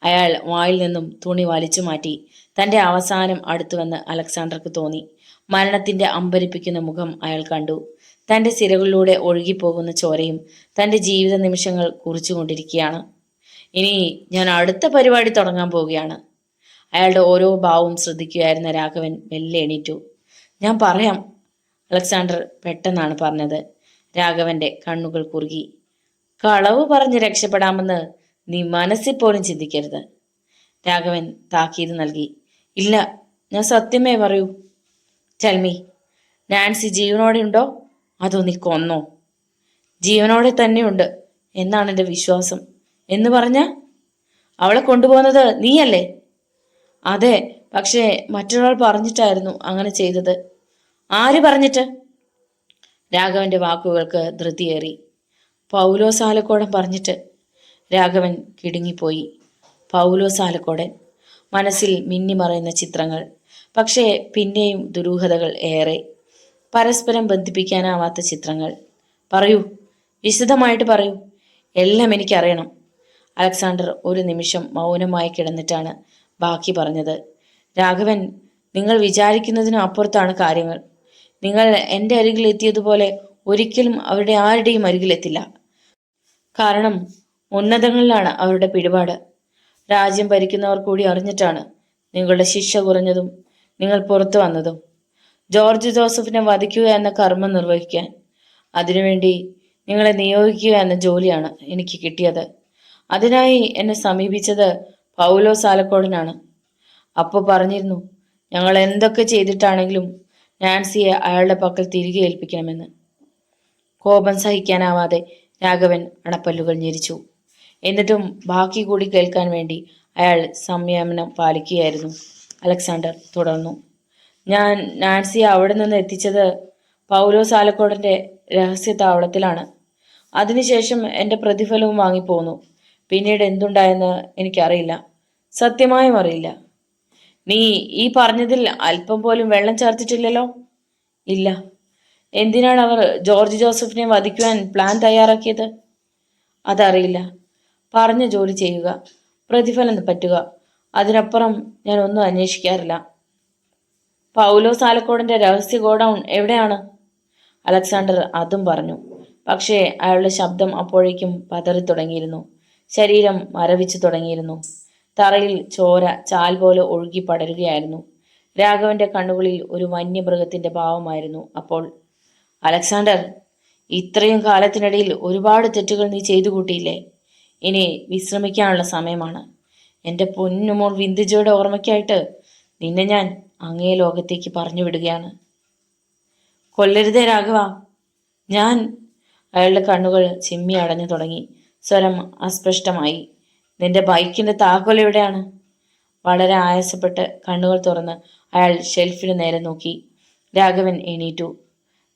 [SPEAKER 1] അയാൾ വായിൽ നിന്നും തുണി വലിച്ചു മാറ്റി. തന്റെ അവസാനം അടുത്തുവെന്ന് അലക്സാണ്ടർക്ക് തോന്നി. മരണത്തിന്റെ അമ്പരിപ്പിക്കുന്ന മുഖം അയാൾ കണ്ടു. തന്റെ സിരകളിലൂടെ ഒഴുകിപ്പോകുന്ന ചോരയും തന്റെ ജീവിത നിമിഷങ്ങൾ കുറിച്ചുകൊണ്ടിരിക്കുകയാണ്. ഇനി ഞാൻ അടുത്ത പരിപാടി തുടങ്ങാൻ പോവുകയാണ്. അയാളുടെ ഓരോ ഭാവവും ശ്രദ്ധിക്കുകയായിരുന്ന രാഘവൻ മെല്ലെ എണീറ്റു. ഞാൻ പറയാം, അലക്സാണ്ടർ പെട്ടെന്നാണ് പറഞ്ഞത്. രാഘവന്റെ കണ്ണുകൾ കുറുകി. കളവ് പറഞ്ഞ് രക്ഷപ്പെടാമെന്ന് നീ മനസ്സിൽ പോലും ചിന്തിക്കരുത്. രാഘവൻ താക്കീത് നൽകി. ഇല്ല, ഞാൻ സത്യമേ പറയൂ. ടെൽമി, നാൻസി ജീവനോടെ ഉണ്ടോ അതോ നീ കൊന്നോ? ജീവനോടെ തന്നെയുണ്ട് എന്നാണ് എൻ്റെ വിശ്വാസം. എന്ന് പറഞ്ഞ അവളെ കൊണ്ടുപോകുന്നത് നീയല്ലേ? അതെ, പക്ഷേ മറ്റൊരാൾ പറഞ്ഞിട്ടായിരുന്നു അങ്ങനെ ചെയ്തത്. ആര് പറഞ്ഞിട്ട്? രാഘവന്റെ വാക്കുകൾക്ക് ധൃതിയേറി. പൗലോസ് ആലക്കോടൻ പറഞ്ഞിട്ട്. രാഘവൻ കിടുങ്ങിപ്പോയി. പൗലോസ് ആലക്കോടൻ. മനസ്സിൽ മിന്നിമറയുന്ന ചിത്രങ്ങൾ. പക്ഷേ പിന്നെയും ദുരൂഹതകൾ ഏറെ. പരസ്പരം ബന്ധിപ്പിക്കാനാവാത്ത ചിത്രങ്ങൾ. പറയൂ, വിശദമായിട്ട് പറയൂ. എല്ലാം എനിക്കറിയണം. അലക്സാണ്ടർ ഒരു നിമിഷം മൗനമായി കിടന്നിട്ടാണ് ബാക്കി പറഞ്ഞത്. രാഘവൻ, നിങ്ങൾ വിചാരിക്കുന്നതിനും അപ്പുറത്താണ് കാര്യങ്ങൾ. നിങ്ങൾ എൻ്റെ അരികിൽ എത്തിയതുപോലെ ഒരിക്കലും അവരുടെ ആരുടെയും അരികിലെത്തില്ല. കാരണം ഉന്നതങ്ങളിലാണ് അവരുടെ പിടിപാട്. രാജ്യം ഭരിക്കുന്നവർ കൂടി അറിഞ്ഞിട്ടാണ് നിങ്ങളുടെ ശിക്ഷ കുറഞ്ഞതും നിങ്ങൾ പുറത്തു വന്നതും. ജോർജ് ജോസഫിനെ വധിക്കുക എന്ന കർമ്മം നിർവഹിക്കാൻ. അതിനുവേണ്ടി നിങ്ങളെ നിയോഗിക്കുക എന്ന ജോലിയാണ് എനിക്ക് കിട്ടിയത്. അതിനായി എന്നെ സമീപിച്ചത് പൗലോസ് ആലക്കോടനാണ്. അപ്പോൾ പറഞ്ഞിരുന്നു, ഞങ്ങൾ എന്തൊക്കെ ചെയ്തിട്ടാണെങ്കിലും നാൻസിയെ അയാളുടെ പക്കൽ തിരികെ ഏൽപ്പിക്കണമെന്ന്. കോപം സഹിക്കാനാവാതെ രാഘവൻ അണപ്പല്ലുകൾ ഞെരിച്ചു. എന്നിട്ടും ബാക്കി കൂടി കേൾക്കാൻ വേണ്ടി അയാൾ സംയമനം പാലിക്കുകയായിരുന്നു. അലക്സാണ്ടർ തുടർന്നു. ഞാൻ നാൻസിയെ അവിടെ നിന്ന് എത്തിച്ചത് പൗലോസ് ആലക്കോടൻ്റെ രഹസ്യ താവളത്തിലാണ്. അതിനുശേഷം എൻ്റെ പ്രതിഫലവും വാങ്ങിപ്പോന്നു. പിന്നീട് എന്തുണ്ടായെന്ന് എനിക്കറിയില്ല, സത്യമായും അറിയില്ല. നീ ഈ പറഞ്ഞതിൽ അല്പം പോലും വെള്ളം ചേർത്തിട്ടില്ലല്ലോ? ഇല്ല. എന്തിനാണ് അവർ ജോർജ് ജോസഫിനെ വധിക്കുവാൻ പ്ലാൻ തയ്യാറാക്കിയത്? അതറിയില്ല. പറഞ്ഞ ജോലി ചെയ്യുക, പ്രതിഫലം പറ്റുക, അതിനപ്പുറം ഞാൻ ഒന്നും അന്വേഷിക്കാറില്ല. പൗലോസ് ആലക്കോടിന്റെ രഹസ്യ ഗോഡൌൺ എവിടെയാണ്? അലക്സാണ്ടർ അതും പറഞ്ഞു. പക്ഷേ അയാളുടെ ശബ്ദം അപ്പോഴേക്കും പതറി തുടങ്ങിയിരുന്നു. ശരീരം മരവിച്ചു തുടങ്ങിയിരുന്നു. തറയിൽ ചോര ചാൽ പോലെ ഒഴുകി പടരുകയായിരുന്നു. രാഘവന്റെ കണ്ണുകളിൽ ഒരു വന്യമൃഗത്തിന്റെ ഭാവമായിരുന്നു അപ്പോൾ. അലക്സാണ്ടർ, ഇത്രയും കാലത്തിനിടയിൽ ഒരുപാട് തെറ്റുകൾ നീ ചെയ്തു കൂട്ടിയില്ലേ? ഇനി വിശ്രമിക്കാനുള്ള സമയമാണ്. എൻ്റെ പൊന്നുമോൾ വിന്ദുജയുടെ ഓർമ്മയ്ക്കായിട്ട് നിന്നെ ഞാൻ അങ്ങേ ലോകത്തേക്ക് പറഞ്ഞു വിടുകയാണ്. കൊല്ലരുതേ രാഘവ. ഞാൻ. അയാളുടെ കണ്ണുകൾ ചിമ്മി അടഞ്ഞു തുടങ്ങി. സ്വരം അസ്പഷ്ടമായി. നിന്റെ ബൈക്കിന്റെ താക്കോൽ എവിടെയാണ്? വളരെ ആയാസപ്പെട്ട് കണ്ണുകൾ തുറന്ന് അയാൾ ഷെൽഫിന് നേരെ നോക്കി. രാഘവൻ എണീറ്റു.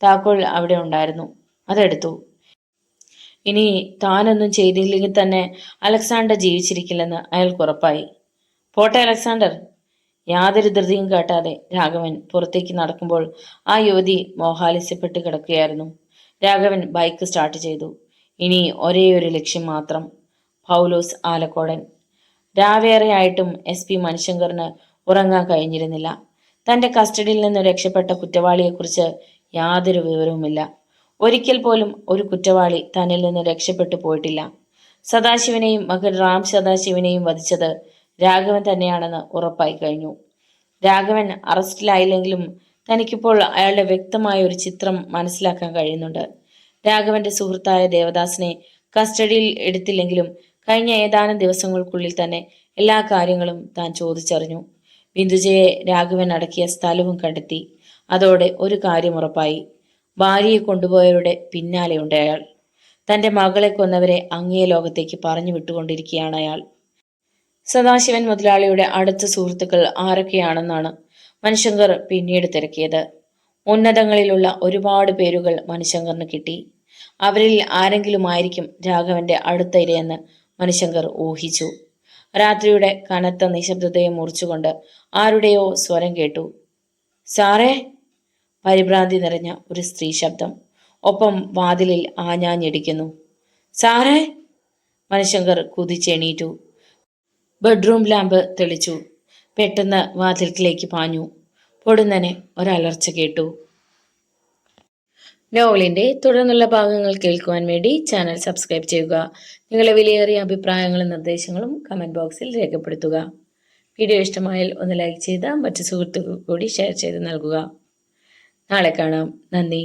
[SPEAKER 1] താക്കോൽ അവിടെ ഉണ്ടായിരുന്നു. അതെടുത്തു. ഇനി താനൊന്നും ചെയ്തില്ലെങ്കിൽ തന്നെ അലക്സാണ്ടർ ജീവിച്ചിരിക്കില്ലെന്ന് അയാൾക്ക് ഉറപ്പായി. പോട്ടെ അലക്സാണ്ടർ. യാതൊരു ധൃതിയും കാട്ടാതെ രാഘവൻ പുറത്തേക്ക് നടക്കുമ്പോൾ ആ യുവതി മോഹാലസ്യപ്പെട്ട് കിടക്കുകയായിരുന്നു. രാഘവൻ ബൈക്ക് സ്റ്റാർട്ട് ചെയ്തു. ഇനി ഒരേ ഒരു ലക്ഷ്യം മാത്രം, പൗലോസ് ആലക്കോടൻ. രാവേറെയായിട്ടും SP മണിശങ്കറിന് ഉറങ്ങാൻ കഴിഞ്ഞിരുന്നില്ല. തന്റെ കസ്റ്റഡിയിൽ നിന്ന് രക്ഷപ്പെട്ട കുറ്റവാളിയെക്കുറിച്ച് യാതൊരു വിവരവുമില്ല. ഒരിക്കൽ പോലും ഒരു കുറ്റവാളി തന്നിൽ നിന്ന് രക്ഷപ്പെട്ടു പോയിട്ടില്ല. സദാശിവനെയും മകൻ റാം സദാശിവനെയും വധിച്ചത് രാഘവൻ തന്നെയാണെന്ന് ഉറപ്പായി കഴിഞ്ഞു. രാഘവൻ അറസ്റ്റിലായില്ലെങ്കിലും തനിക്കിപ്പോൾ അയാളുടെ വ്യക്തമായ ഒരു ചിത്രം മനസ്സിലാക്കാൻ കഴിയുന്നുണ്ട്. രാഘവന്റെ സുഹൃത്തായ ദേവദാസിനെ കസ്റ്റഡിയിൽ എടുത്തില്ലെങ്കിലും കഴിഞ്ഞ ഏതാനും ദിവസങ്ങൾക്കുള്ളിൽ തന്നെ എല്ലാ കാര്യങ്ങളും താൻ ചോദിച്ചറിഞ്ഞു. ബിന്ദുജയെ രാഘവൻ അടക്കിയ സ്ഥലവും കണ്ടെത്തി. അതോടെ ഒരു കാര്യം ഉറപ്പായി, ഭാര്യയെ കൊണ്ടുപോയവരുടെ പിന്നാലെയുണ്ട് അയാൾ. തന്റെ മകളെ കൊന്നവരെ അങ്ങേ ലോകത്തേക്ക് പറഞ്ഞു വിട്ടുകൊണ്ടിരിക്കുകയാണ് അയാൾ. സദാശിവൻ മുതലാളിയുടെ അടുത്ത സുഹൃത്തുക്കൾ ആരൊക്കെയാണെന്നാണ് മണിശങ്കർ പിന്നീട് തിരക്കിയത്. ഉന്നതങ്ങളിലുള്ള ഒരുപാട് പേരുകൾ മണിശങ്കറിന് കിട്ടി. അവരിൽ ആരെങ്കിലും ആയിരിക്കും രാഘവന്റെ അടുത്ത ഇരയെന്ന് മണിശങ്കർ ഊഹിച്ചു. രാത്രിയുടെ കനത്ത നിശബ്ദതയെ മുറിച്ചുകൊണ്ട് ആരുടെയോ സ്വരം കേട്ടു. സാറേ. പരിഭ്രാന്തി നിറഞ്ഞ ഒരു സ്ത്രീ ശബ്ദം. ഒപ്പം വാതിലിൽ ആഞ്ഞാഞ്ഞിടിക്കുന്നു. സാറേ. മണിശങ്കർ കുതിച്ചെണീറ്റു. ബെഡ്റൂം ലാമ്പ് തെളിച്ചു. പെട്ടെന്ന് വാതിൽക്കിലേക്ക് പാഞ്ഞു. പൊടുന്നനെ ഒരലർച്ച കേട്ടു. നോവലിന്റെ തുടർന്നുള്ള ഭാഗങ്ങൾ കേൾക്കുവാൻ വേണ്ടി ചാനൽ സബ്സ്ക്രൈബ് ചെയ്യുക. നിങ്ങളുടെ വിലയേറിയ അഭിപ്രായങ്ങളും നിർദ്ദേശങ്ങളും കമന്റ് ബോക്സിൽ രേഖപ്പെടുത്തുക. വീഡിയോ ഇഷ്ടമായാൽ ഒന്ന് ലൈക്ക് ചെയ്ത് മറ്റു സുഹൃത്തുക്കൾക്ക് കൂടി ഷെയർ ചെയ്ത് നൽകുക. നാളെ കാണാം. നന്ദി.